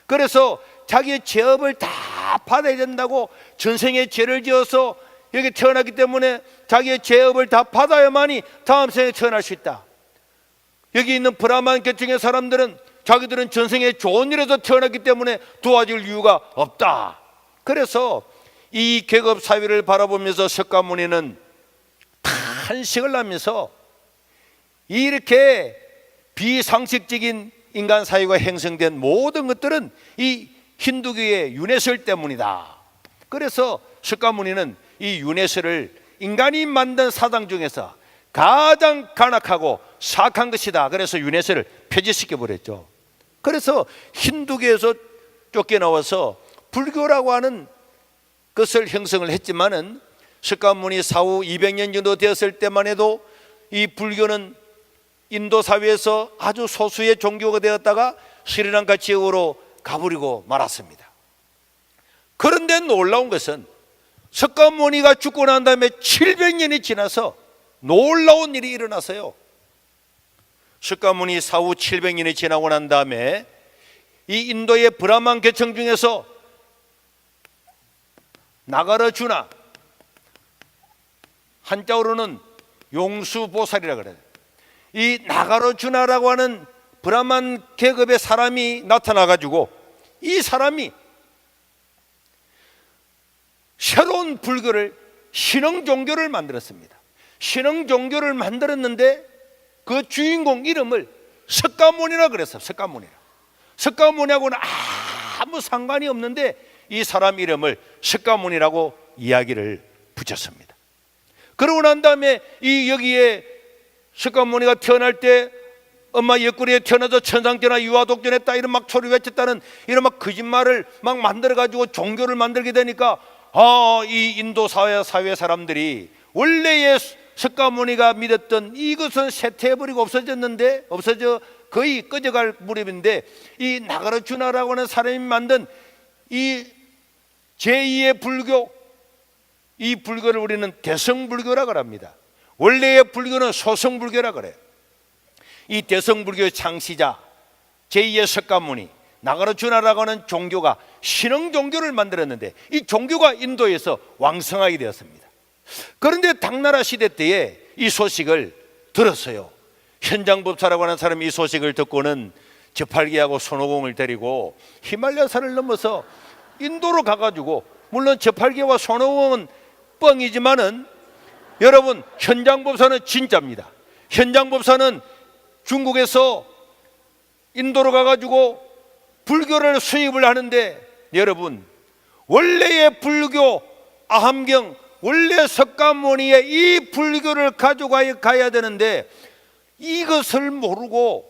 그래서 자기의 죄업을 다 받아야 된다고, 전생에 죄를 지어서 여기 태어났기 때문에 자기의 죄업을 다 받아야만이 다음 생에 태어날 수 있다. 여기 있는 브라만 계층의 사람들은 자기들은 전생에 좋은 일에서 태어났기 때문에 도와줄 이유가 없다. 그래서 이 계급 사회를 바라보면서 석가모니는 탄식을 하면서 이렇게 비상식적인 인간 사회가 형성된 모든 것들은 이 힌두교의 윤회설 때문이다. 그래서 석가모니는 이 윤회설을 인간이 만든 사상 중에서 가장 간악하고 사악한 것이다. 그래서 윤회설을 폐지시켜 버렸죠. 그래서 힌두교에서 쫓겨나와서 불교라고 하는 것을 형성을 했지만은 석가모니 사후 200년 정도 되었을 때만 해도 이 불교는 인도 사회에서 아주 소수의 종교가 되었다가 스리랑카 지역으로 가버리고 말았습니다. 그런데 놀라운 것은 석가모니가 죽고 난 다음에 700년이 지나서 놀라운 일이 일어났어요. 석가모니 사후 700년이 지나고 난 다음에 이 인도의 브라만 계층 중에서 나가라주나, 한자어로는 용수보살이라 그래요. 이 나가라주나라고 하는 브라만 계급의 사람이 나타나가지고 이 사람이 새로운 불교를, 신흥 종교를 만들었습니다. 신흥 종교를 만들었는데 그 주인공 이름을 석가모니라 그랬어요. 석가모니하고는 아무 상관이 없는데 이 사람 이름을 석가모니라고 이야기를 붙였습니다. 그러고 난 다음에 이 여기에 석가모니가 태어날 때 엄마 옆구리에 태어나서 천상천하 유아독존했다 이런 막 소리 외쳤다는 이런 막 거짓말을 막 만들어 가지고 종교를 만들게 되니까 이 인도 사회 사람들이 원래의 석가모니가 믿었던 이것은 쇠퇴해버리고 없어져 거의 꺼져갈 무렵인데 이 나가라주나라고 하는 사람이 만든 이 제2의 불교, 이 불교를 우리는 대성불교라고 합니다. 원래의 불교는 소성불교라고 그래요. 이 대성불교의 창시자 제2의 석가모니, 나가라주나라고 하는 종교가 신흥 종교를 만들었는데 이 종교가 인도에서 왕성하게 되었습니다. 그런데 당나라 시대 때에 이 소식을 들었어요. 현장법사라고 하는 사람이 이 소식을 듣고는 저팔계하고 손오공을 데리고 히말라야산을 넘어서 인도로 가가지고, 물론 저팔계와 손오공은 뻥이지만은 여러분, 현장법사는 진짜입니다. 현장법사는 중국에서 인도로 가가지고 불교를 수입을 하는데, 여러분, 원래의 불교 아함경, 원래 석가모니의 이 불교를 가져가야 되는데 이것을 모르고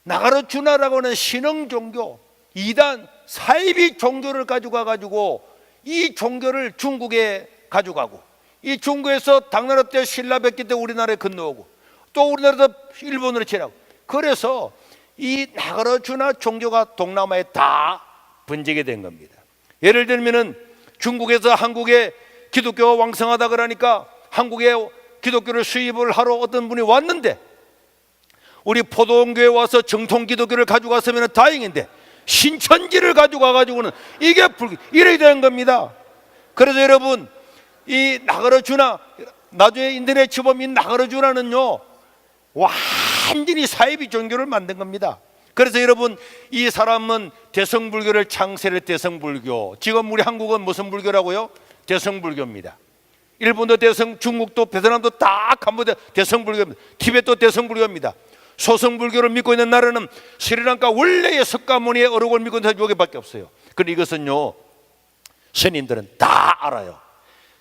나가라주나라고 하는 신흥 종교, 이단 사이비 종교를 가지고 이 종교를 중국에 가져가고, 이 중국에서 당나라 때 신라백기 때 우리나라에 건너오고 또 우리나라에서 일본으로 지나고, 그래서 이 나가라주나 종교가 동남아에 다 번지게 된 겁니다. 예를 들면은 중국에서 한국에 기독교가 왕성하다 그러니까 한국에 기독교를 수입을 하러 어떤 분이 왔는데 우리 포도원교회 와서 정통 기독교를 가지고 갔으면 다행인데 신천지를 가지고 와가지고는 이게 이래 된 겁니다. 그래서 여러분, 이 나가르주나, 나중에 인터넷 쳐보면 이 나가르주나는요 완전히 사이비 종교를 만든 겁니다. 그래서 여러분, 이 사람은 대성불교를 창세를 대성불교, 지금 우리 한국은 무슨 불교라고요? 대성불교입니다. 일본도 대성, 중국도 베트남도 다 캄보디아 대성불교입니다. 티베트도 대성불교입니다. 소성불교를 믿고 있는 나라는 스리랑카 원래의 석가모니의 어록을 믿고 있는 사람이 여기밖에 없어요. 그런데 이것은요 스님들은 다 알아요.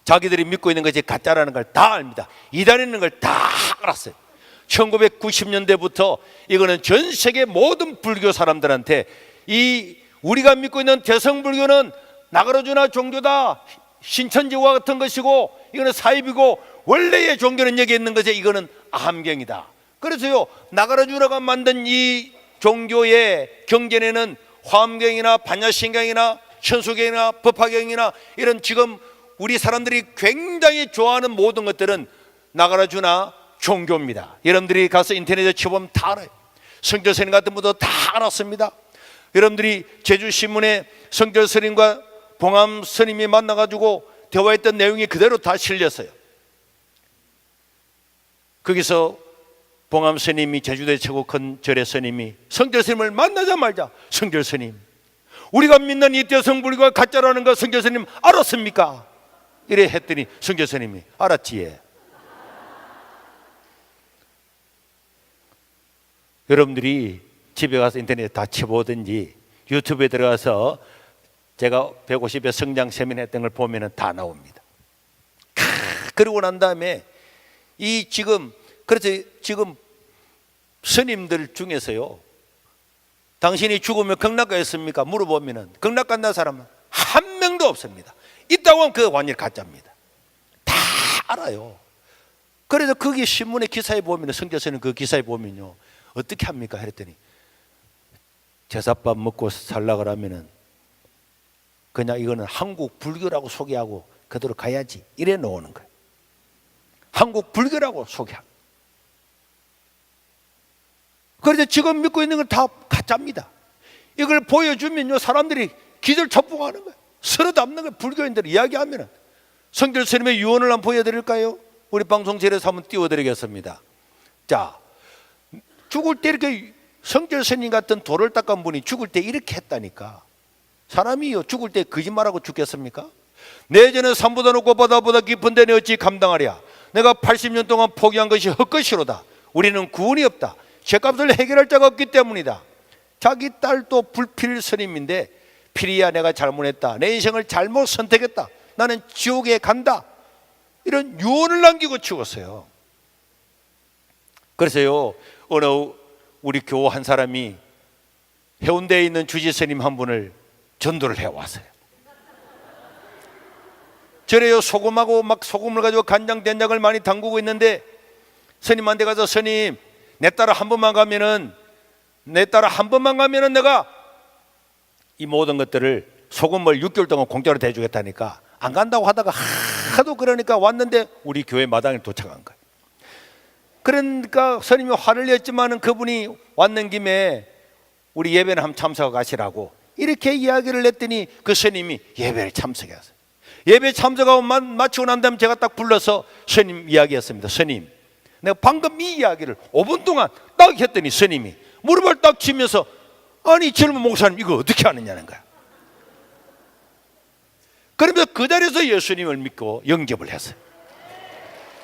자기들이 믿고 있는 것이 가짜라는 걸 다 압니다. 이단이라는 걸 다 알았어요. 1990년대부터 이거는 전 세계 모든 불교 사람들한테 이 우리가 믿고 있는 대성불교는 나가르주나 종교다, 신천지와 같은 것이고 이거는 사입이고 원래의 종교는 여기 있는 것이 이거는 암경이다. 그래서요 나가르주나가 만든 이 종교의 경전에는 화엄경이나 반야신경이나 천수경이나 법화경이나 이런 지금 우리 사람들이 굉장히 좋아하는 모든 것들은 나가르주나 종교입니다. 여러분들이 가서 인터넷에 쳐보면 다 알아요. 성결 스님 같은 분도 다 알았습니다. 여러분들이 제주신문에 성결 스님과 봉암 스님이 만나가지고 대화했던 내용이 그대로 다 실렸어요. 거기서 봉암 스님이, 제주도의 최고 큰 절의 스님이 성결 스님을 만나자마자 성결 스님, 우리가 믿는 이 대성불교가 가짜라는 거 성결 스님 알았습니까? 이래 했더니 성결 스님이 알았지. 예. 여러분들이 집에 가서 인터넷에 다 쳐보든지 유튜브에 들어가서 제가 150회 성장 세미나 했던 걸 보면 다 나옵니다. 그러고 난 다음에 이 그래서 지금 스님들 중에서요 당신이 죽으면 극락가였습니까? 물어보면 극락간다는 사람은 한 명도 없습니다. 있다고 하면 그 완전히 가짜입니다. 다 알아요. 그래서 거기 신문에 기사에 보면 성교스님 그 기사에 보면요 어떻게 합니까? 했더니 제사밥 먹고 살라 그러면은 그냥 이거는 한국 불교라고 소개하고 그대로 가야지 이래 놓는 거예요. 한국 불교라고 소개하고. 그래서 지금 믿고 있는 건 다 가짜입니다. 이걸 보여주면요 사람들이 기절초풍하는 거예요. 서로 담는 거예요. 불교인들이 이야기하면은. 성결 스님의 유언을 한번 보여드릴까요? 우리 방송실에서 한번 띄워드리겠습니다. 자, 죽을 때 이렇게 성결 스님 같은 돌을 닦은 분이 죽을 때 이렇게 했다니까. 사람이요 죽을 때 거짓말하고 죽겠습니까? 내 죄는 산보다 높고 바다보다 깊은데 내 어찌 감당하랴. 내가 80년 동안 포기한 것이 헛것이로다. 우리는 구원이 없다. 죄값을 해결할 자가 없기 때문이다. 자기 딸도 불필 스님인데 필이야 내가 잘못했다. 내 인생을 잘못 선택했다. 나는 지옥에 간다. 이런 유언을 남기고 죽었어요. 그래서요 어느 우리 교우 한 사람이 해운대에 있는 주지 스님 한 분을 전도를 해왔어요. 저래요 소금하고 막 소금을 가지고 간장 된장을 많이 담그고 있는데 스님한테 가서 스님 내 따라 한 번만 가면은 내가 이 모든 것들을 소금을 6개월 동안 공짜로 대주겠다니까 안 간다고 하다가 하도 그러니까 왔는데 우리 교회 마당에 도착한 거예요. 그러니까 스님이 화를 냈지만은 그분이 왔는 김에 우리 예배는 한번 참석하시라고 이렇게 이야기를 했더니 그 스님이 예배를 참석했어요. 예배 참석하고 마치고 난 다음에 제가 딱 불러서 스님 이야기했습니다. 스님 내가 방금 이 이야기를 5분 동안 딱 했더니 스님이 무릎을 딱 치면서 아니 젊은 목사님 이거 어떻게 하느냐는 거야. 그러면서 그 자리에서 예수님을 믿고 영접을 했어요.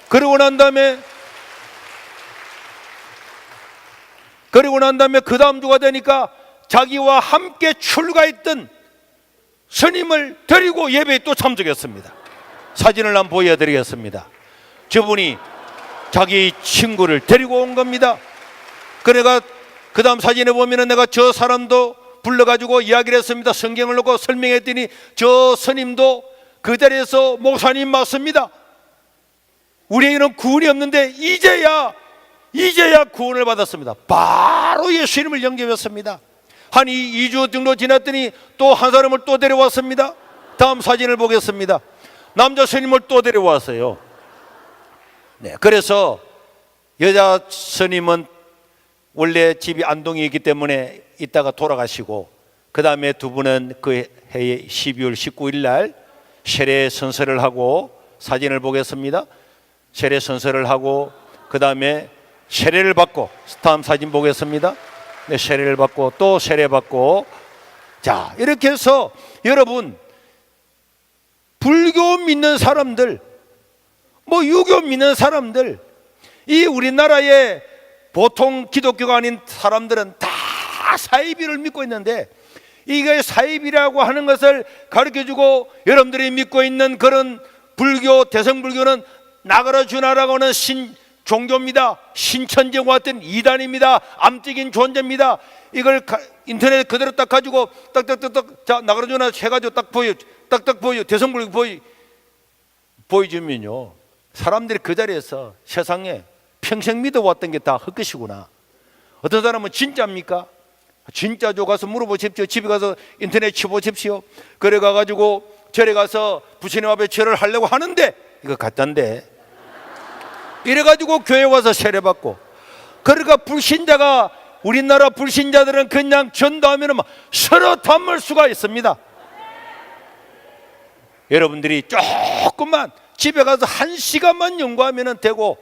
그러고 난 다음에 그 다음 주가 되니까 자기와 함께 출가했던 스님을 데리고 예배에 또 참석했습니다. 사진을 한번 보여드리겠습니다. 저분이 자기 친구를 데리고 온 겁니다. 그래가 그 다음 사진에 보면은 내가 저 사람도 불러가지고 이야기를 했습니다. 성경을 놓고 설명했더니 저 스님도 그 자리에서 목사님 맞습니다. 우리에게는 구원이 없는데 이제야 구원을 받았습니다. 바로 예수님을 영접했습니다. 한 2주 정도 지났더니 또 한 사람을 또 데려왔습니다. 다음 사진을 보겠습니다. 남자 스님을 또 데려왔어요. 네, 그래서 여자 스님은 원래 집이 안동이기 때문에 이따가 돌아가시고, 그 다음에 두 분은 그 해에 12월 19일 날 세례 선서를 하고, 사진을 보겠습니다. 세례 선서를 하고, 그 다음에 세례를 받고, 다음 사진 보겠습니다. 네, 세례를 받고 또 세례 받고. 자, 이렇게 해서 여러분, 불교 믿는 사람들, 뭐 유교 믿는 사람들, 이 우리나라의 보통 기독교가 아닌 사람들은 다 사이비를 믿고 있는데, 이게 사이비라고 하는 것을 가르쳐주고 여러분들이 믿고 있는 그런 불교, 대성불교는 나가라주나라고 하는 종교입니다. 신천지와 같은 이단입니다. 암적인 존재입니다. 이걸 인터넷 그대로 딱 가지고 딱딱딱딱, 자, 나가라주나 해가지고 딱 딱딱 보여, 대성불교 보여주면요, 사람들이 그 자리에서 세상에 평생 믿어왔던 게 다 헛것이구나. 어떤 사람은 진짜입니까? 진짜죠. 가서 물어보십시오. 집에 가서 인터넷 쳐보십시오. 그래 가가지고 절에 가서 부처님 앞에 절을 하려고 하는데 이거 가짜인데, 이래가지고 교회 와서 세례받고. 그러니까 불신자가, 우리나라 불신자들은 그냥 전도하면 막 서로 담을 수가 있습니다. 여러분들이 조금만 집에 가서 1시간만 연구하면 되고,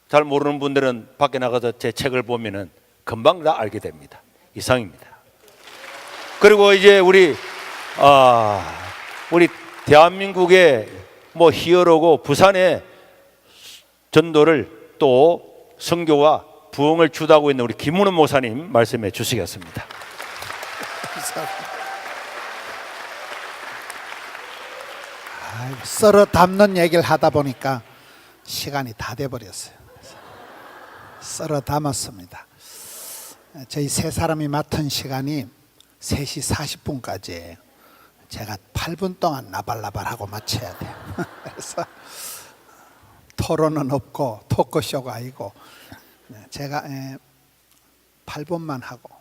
잘 모르는 분들은 밖에 나가서 제 책을 보면은 금방 다 알게 됩니다. 이상입니다. 그리고 이제 우리 대한민국의 뭐 히어로고 부산에 전도를 또 선교와 부흥을 주도하고 있는 우리 김문원 목사님 말씀해 주시겠습니다. 썰어 담는 얘기를 하다 보니까 시간이 다 돼버렸어요. 썰어 담았습니다. 저희 세 사람이 맡은 시간이 3시 40분까지예요. 제가 8분 동안 나발나발하고 마쳐야 돼요. 그래서 토론은 없고 토크쇼가 아니고, 제가 8분만 하고,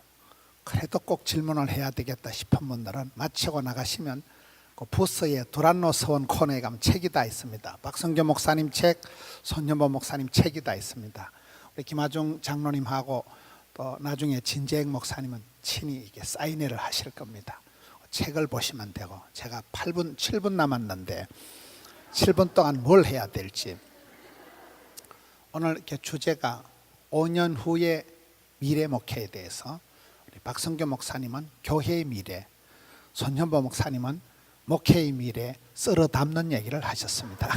그래도 꼭 질문을 해야 되겠다 싶은 분들은 마치고 나가시면 그 부스에 두란노 서원 코너에 가면 책이 다 있습니다. 박성교 목사님 책, 손현보 목사님 책이 다 있습니다. 우리 김하중 장로님하고 또 나중에 진재익 목사님은 친히 이게 사인회를 하실 겁니다. 책을 보시면 되고, 제가 7분 남았는데 7분 동안 뭘 해야 될지. 오늘 이렇게 주제가 5년 후의 미래 목회에 대해서, 우리 박성교 목사님은 교회의 미래, 손현보 목사님은 목회의 미래, 썰어 담는 얘기를 하셨습니다.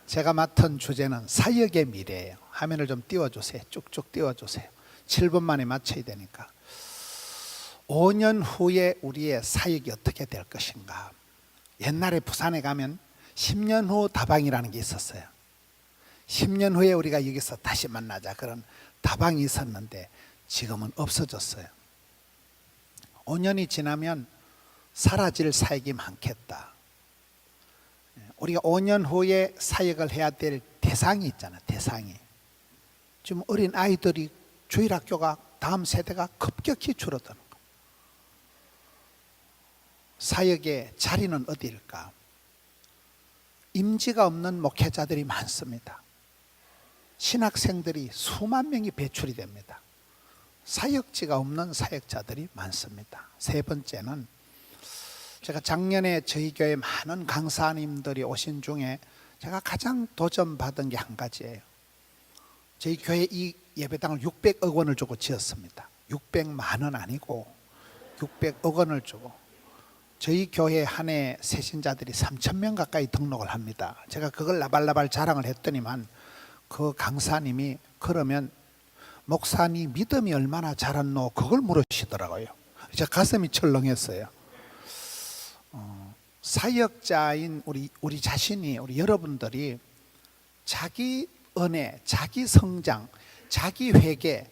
제가 맡은 주제는 사역의 미래예요. 화면을 좀 띄워주세요. 쭉쭉 띄워주세요. 7분 만에 맞춰야 되니까. 5년 후에 우리의 사역이 어떻게 될 것인가. 옛날에 부산에 가면 10년 후 다방이라는 게 있었어요. 10년 후에 우리가 여기서 다시 만나자, 그런 다방이 있었는데 지금은 없어졌어요. 5년이 지나면 사라질 사역이 많겠다. 우리가 5년 후에 사역을 해야 될 대상이 있잖아요. 대상이. 지금 어린 아이들이, 주일학교가 다음 세대가 급격히 줄어드는 거. 사역의 자리는 어디일까? 임지가 없는 목회자들이 많습니다. 신학생들이 수만 명이 배출이 됩니다. 사역지가 없는 사역자들이 많습니다. 세 번째는, 제가 작년에 저희 교회 많은 강사님들이 오신 중에 제가 가장 도전받은 게 한 가지예요. 저희 교회 이 예배당을 600억 원을 주고 지었습니다. 600만 원 아니고 600억 원을 주고. 저희 교회 한 해 새신자들이 3,000명 가까이 등록을 합니다. 제가 그걸 나발나발 자랑을 했더니만 그 강사님이, 그러면 목사님 믿음이 얼마나 자랐노? 그걸 물으시더라고요. 제가 가슴이 철렁했어요. 사역자인 우리 자신이, 우리 여러분들이 자기 은혜, 자기 성장, 자기 회개,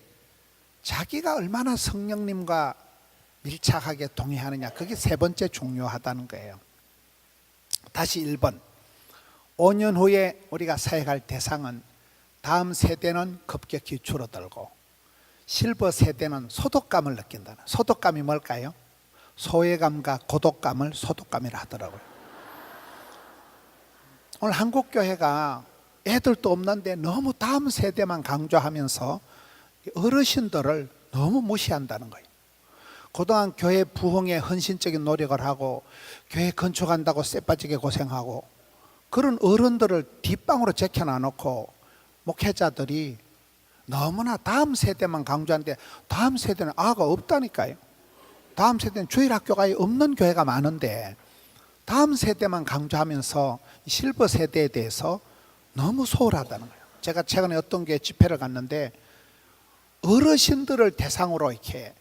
자기가 얼마나 성령님과 밀착하게 동의하느냐, 그게 세 번째 중요하다는 거예요. 다시 1번, 5년 후에 우리가 사역할 대상은, 다음 세대는 급격히 줄어들고 실버 세대는 소독감을 느낀다는. 소독감이 뭘까요? 소외감과 고독감을 소독감이라 하더라고요. 오늘 한국교회가 애들도 없는데 너무 다음 세대만 강조하면서 어르신들을 너무 무시한다는 거예요. 그동안 교회 부흥에 헌신적인 노력을 하고 교회 건축한다고 쎄빠지게 고생하고 그런 어른들을 뒷방으로 제껴놔놓고 목회자들이 너무나 다음 세대만 강조하는데 다음 세대는 아가 없다니까요. 다음 세대는 주일학교가 없는 교회가 많은데 다음 세대만 강조하면서 실버 세대에 대해서 너무 소홀하다는 거예요. 제가 최근에 어떤 교회 집회를 갔는데 어르신들을 대상으로 이렇게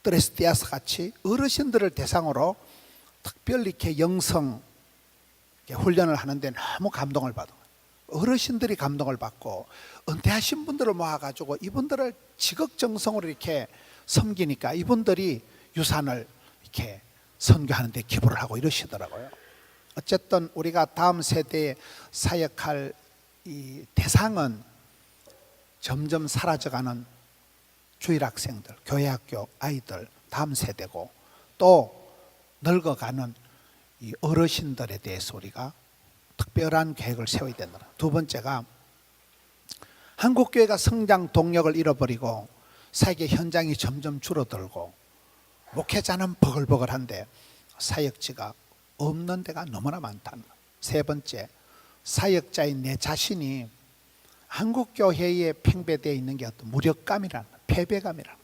드레스디아스 같이 어르신들을 대상으로 특별히 이렇게 영성 훈련을 하는데 너무 감동을 받은 거예요. 어르신들이 감동을 받고 은퇴하신 분들을 모아가지고 이분들을 지극정성으로 이렇게 섬기니까 이분들이 유산을 이렇게 선교하는 데 기부를 하고 이러시더라고요. 어쨌든 우리가 다음 세대에 사역할 이 대상은 점점 사라져가는 주일학생들, 교회학교 아이들 다음 세대고 또 늙어가는 이 어르신들에 대해서 우리가 특별한 계획을 세워야 된다. 두 번째가 한국교회가 성장 동력을 잃어버리고 사역의 현장이 점점 줄어들고 목회자는 버글버글한데 사역지가 없는 데가 너무나 많다는 것. 세 번째, 사역자인 내 자신이 한국교회에 팽배되어 있는 게 어떤 무력감이라는 것, 패배감이라는 것.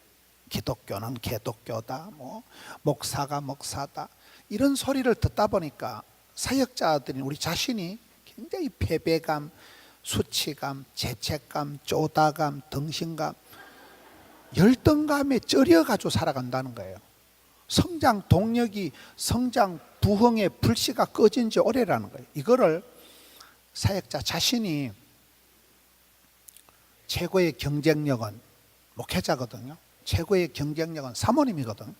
기독교는 개독교다, 목사가 목사다 이런 소리를 듣다 보니까 사역자들인 우리 자신이 굉장히 패배감, 수치감, 죄책감, 쪼다감, 등신감, 열등감에 쩔여가지고 살아간다는 거예요. 성장 동력이 성장 부흥의 불씨가 꺼진 지 오래라는 거예요. 이거를 사역자 자신이 최고의 경쟁력은 목회자거든요. 최고의 경쟁력은 사모님이거든요.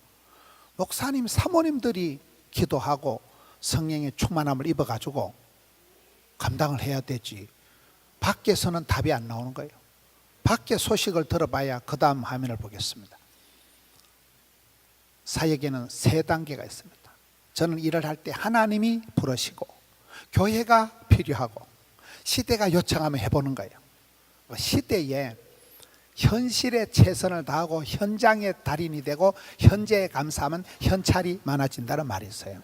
목사님, 사모님들이 기도하고 성령의 충만함을 입어가지고 감당을 해야 되지 밖에서는 답이 안 나오는 거예요. 밖에 소식을 들어봐야 그 다음 화면을 보겠습니다. 사역에는 세 단계가 있습니다. 저는 일을 할 때 하나님이 부르시고 교회가 필요하고 시대가 요청하면 해보는 거예요. 시대에 현실에 최선을 다하고 현장의 달인이 되고 현재에 감사하면 현찰이 많아진다는 말이 있어요.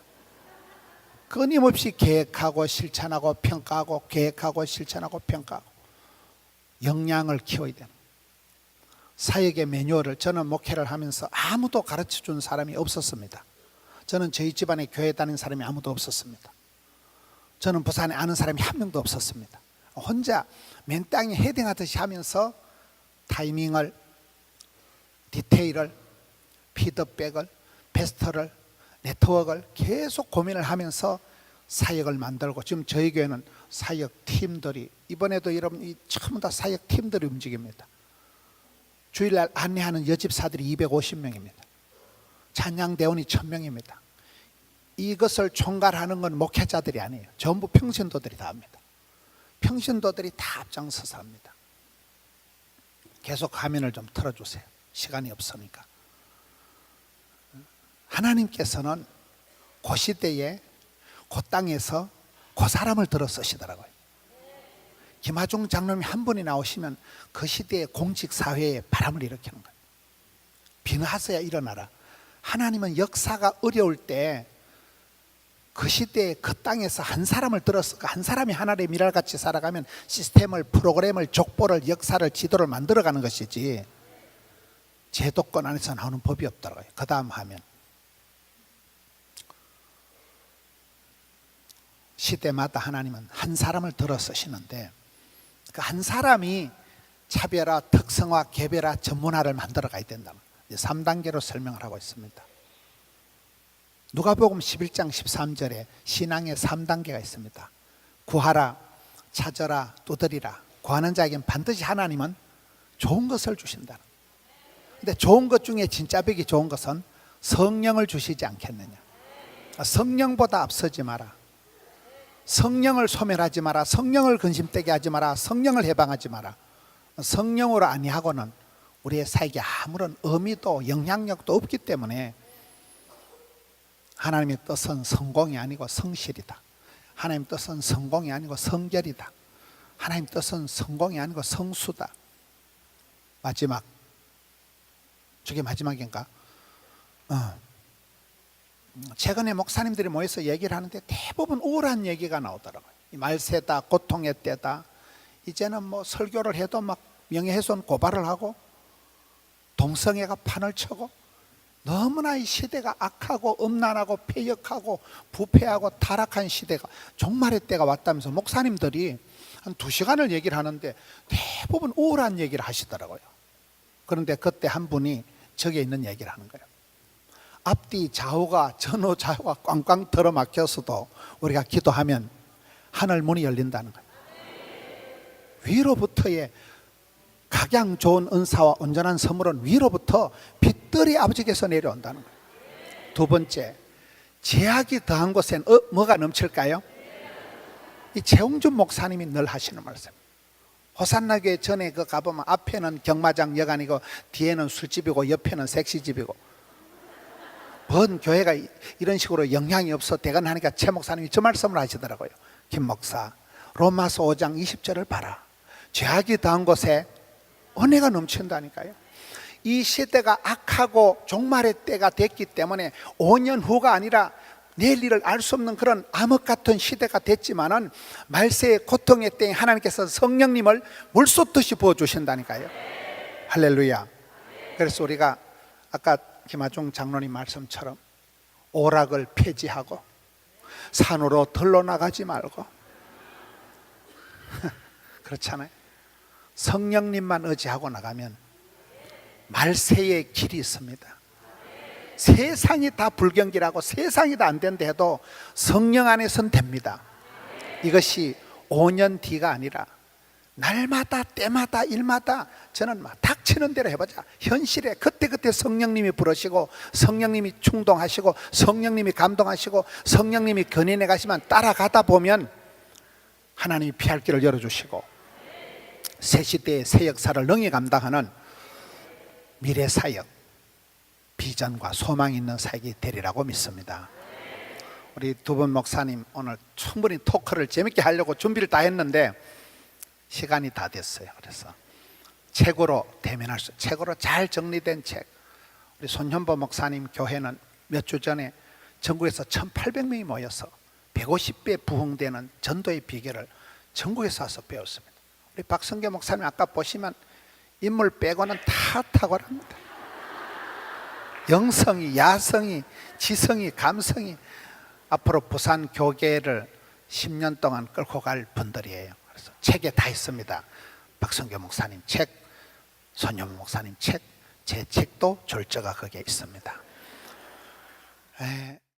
끊임없이 계획하고 실천하고 평가하고 계획하고 실천하고 평가하고 역량을 키워야 되는 사역의 매뉴얼을 저는 목회를 하면서 아무도 가르쳐준 사람이 없었습니다. 저는 저희 집안에 교회 다니는 사람이 아무도 없었습니다. 저는 부산에 아는 사람이 한 명도 없었습니다. 혼자 맨 땅에 헤딩하듯이 하면서 타이밍을, 디테일을, 피드백을, 베스트를, 네트워크를 계속 고민을 하면서 사역을 만들고 지금 저희 교회는 사역팀들이 이번에도 여러분 전부 다 사역팀들이 움직입니다. 주일날 안내하는 여집사들이 250명입니다. 찬양대원이 1000명입니다. 이것을 총괄하는 건 목회자들이 아니에요. 전부 평신도들이 다 합니다. 평신도들이 다 앞장서서 합니다. 계속 화면을 좀 틀어주세요. 시간이 없으니까. 하나님께서는 그 시대에 그 땅에서 그 사람을 들어 쓰시더라고요. 김하중 장로님이 한 분이 나오시면 그 시대의 공직사회에 바람을 일으키는 거예요. 비너하세야 일어나라. 하나님은 역사가 어려울 때 그 시대에 그 땅에서 한 사람을 들어서 한 사람이 하나님의 미랄같이 살아가면 시스템을, 프로그램을, 족보를, 역사를, 지도를 만들어가는 것이지 제도권 안에서 나오는 법이 없더라고요. 그 다음 하면 시대마다 하나님은 한 사람을 들어 쓰시는데 그 한 사람이 차별화, 특성화, 개별화, 전문화를 만들어 가야 된다. 3단계로 설명을 하고 있습니다. 누가복음 11장 13절에 신앙의 3단계가 있습니다. 구하라, 찾아라, 두드리라. 구하는 자에겐 반드시 하나님은 좋은 것을 주신다. 근데 좋은 것 중에 진짜 벽이 좋은 것은 성령을 주시지 않겠느냐. 성령보다 앞서지 마라. 성령을 소멸하지 마라. 성령을 근심되게 하지 마라. 성령을 해방하지 마라. 성령으로 아니하고는 우리의 사역에 아무런 의미도 영향력도 없기 때문에 하나님의 뜻은 성공이 아니고 성실이다. 하나님의 뜻은 성공이 아니고 성결이다. 하나님의 뜻은 성공이 아니고 성수다. 마지막. 저게 마지막인가? 최근에 목사님들이 모여서 얘기를 하는데 대부분 우울한 얘기가 나오더라고요. 이 말세다, 고통의 때다. 이제는 뭐 설교를 해도 막 명예훼손 고발을 하고 동성애가 판을 쳐고 너무나 이 시대가 악하고 음란하고 폐역하고 부패하고 타락한 시대가 종말의 때가 왔다면서 목사님들이 한 2시간을 얘기를 하는데 대부분 우울한 얘기를 하시더라고요. 그런데 그때 한 분이 저기에 있는 얘기를 하는 거예요. 앞뒤 좌우가 전후 좌우가 꽝꽝 들어막혔어도 우리가 기도하면 하늘 문이 열린다는 거예요. 위로부터의 각양 좋은 은사와 온전한 선물은 위로부터 빛들이 아버지께서 내려온다는 거예요. 두 번째, 제약이 더한 곳엔 뭐가 넘칠까요? 이 최홍준 목사님이 늘 하시는 말씀. 호산나교회 전에 그 가보면 앞에는 경마장 여관이고 뒤에는 술집이고 옆에는 섹시집이고 뭔 교회가 이런 식으로 영향이 없어 대관하니까 최 목사님이 저 말씀을 하시더라고요. 김 목사, 로마서 5장 20절을 봐라. 죄악이 더한 곳에 은혜가 넘친다니까요. 이 시대가 악하고 종말의 때가 됐기 때문에 5년 후가 아니라 내일 일을 알 수 없는 그런 암흑 같은 시대가 됐지만은 말세의 고통의 때에 하나님께서 성령님을 물쏟듯이 부어주신다니까요. 할렐루야. 그래서 우리가 아까 김하중 장로님 말씀처럼 오락을 폐지하고 산으로 들러나가지 말고 그렇잖아요. 성령님만 의지하고 나가면 말세의 길이 있습니다. 세상이 다 불경기라고 세상이 다 안 된다 해도 성령 안에선 됩니다. 이것이 5년 뒤가 아니라 날마다 때마다 일마다 저는 막 닥치는 대로 해보자. 현실에 그때그때 성령님이 부르시고 성령님이 충동하시고 성령님이 감동하시고 성령님이 견인해 가시면 따라가다 보면 하나님이 피할 길을 열어주시고 새 시대의 새 역사를 능히 감당하는 미래 사역, 비전과 소망이 있는 사역이 되리라고 믿습니다. 우리 두 분 목사님 오늘 충분히 토크를 재밌게 하려고 준비를 다 했는데 시간이 다 됐어요. 그래서 책으로 대면할 수, 책으로 잘 정리된 책. 우리 손현보 목사님 교회는 몇 주 전에 전국에서 1,800명이 모여서 150배 부흥되는 전도의 비결을 전국에서 와서 배웠습니다. 우리 박성교 목사님 아까 보시면 인물 빼고는 다 탁월합니다. 영성이, 야성이, 지성이, 감성이 앞으로 부산 교계를 10년 동안 끌고 갈 분들이에요. 그래서 책에 다 있습니다. 박성교 목사님 책, 손현무 목사님 책, 제 책도 졸저가 거기에 있습니다.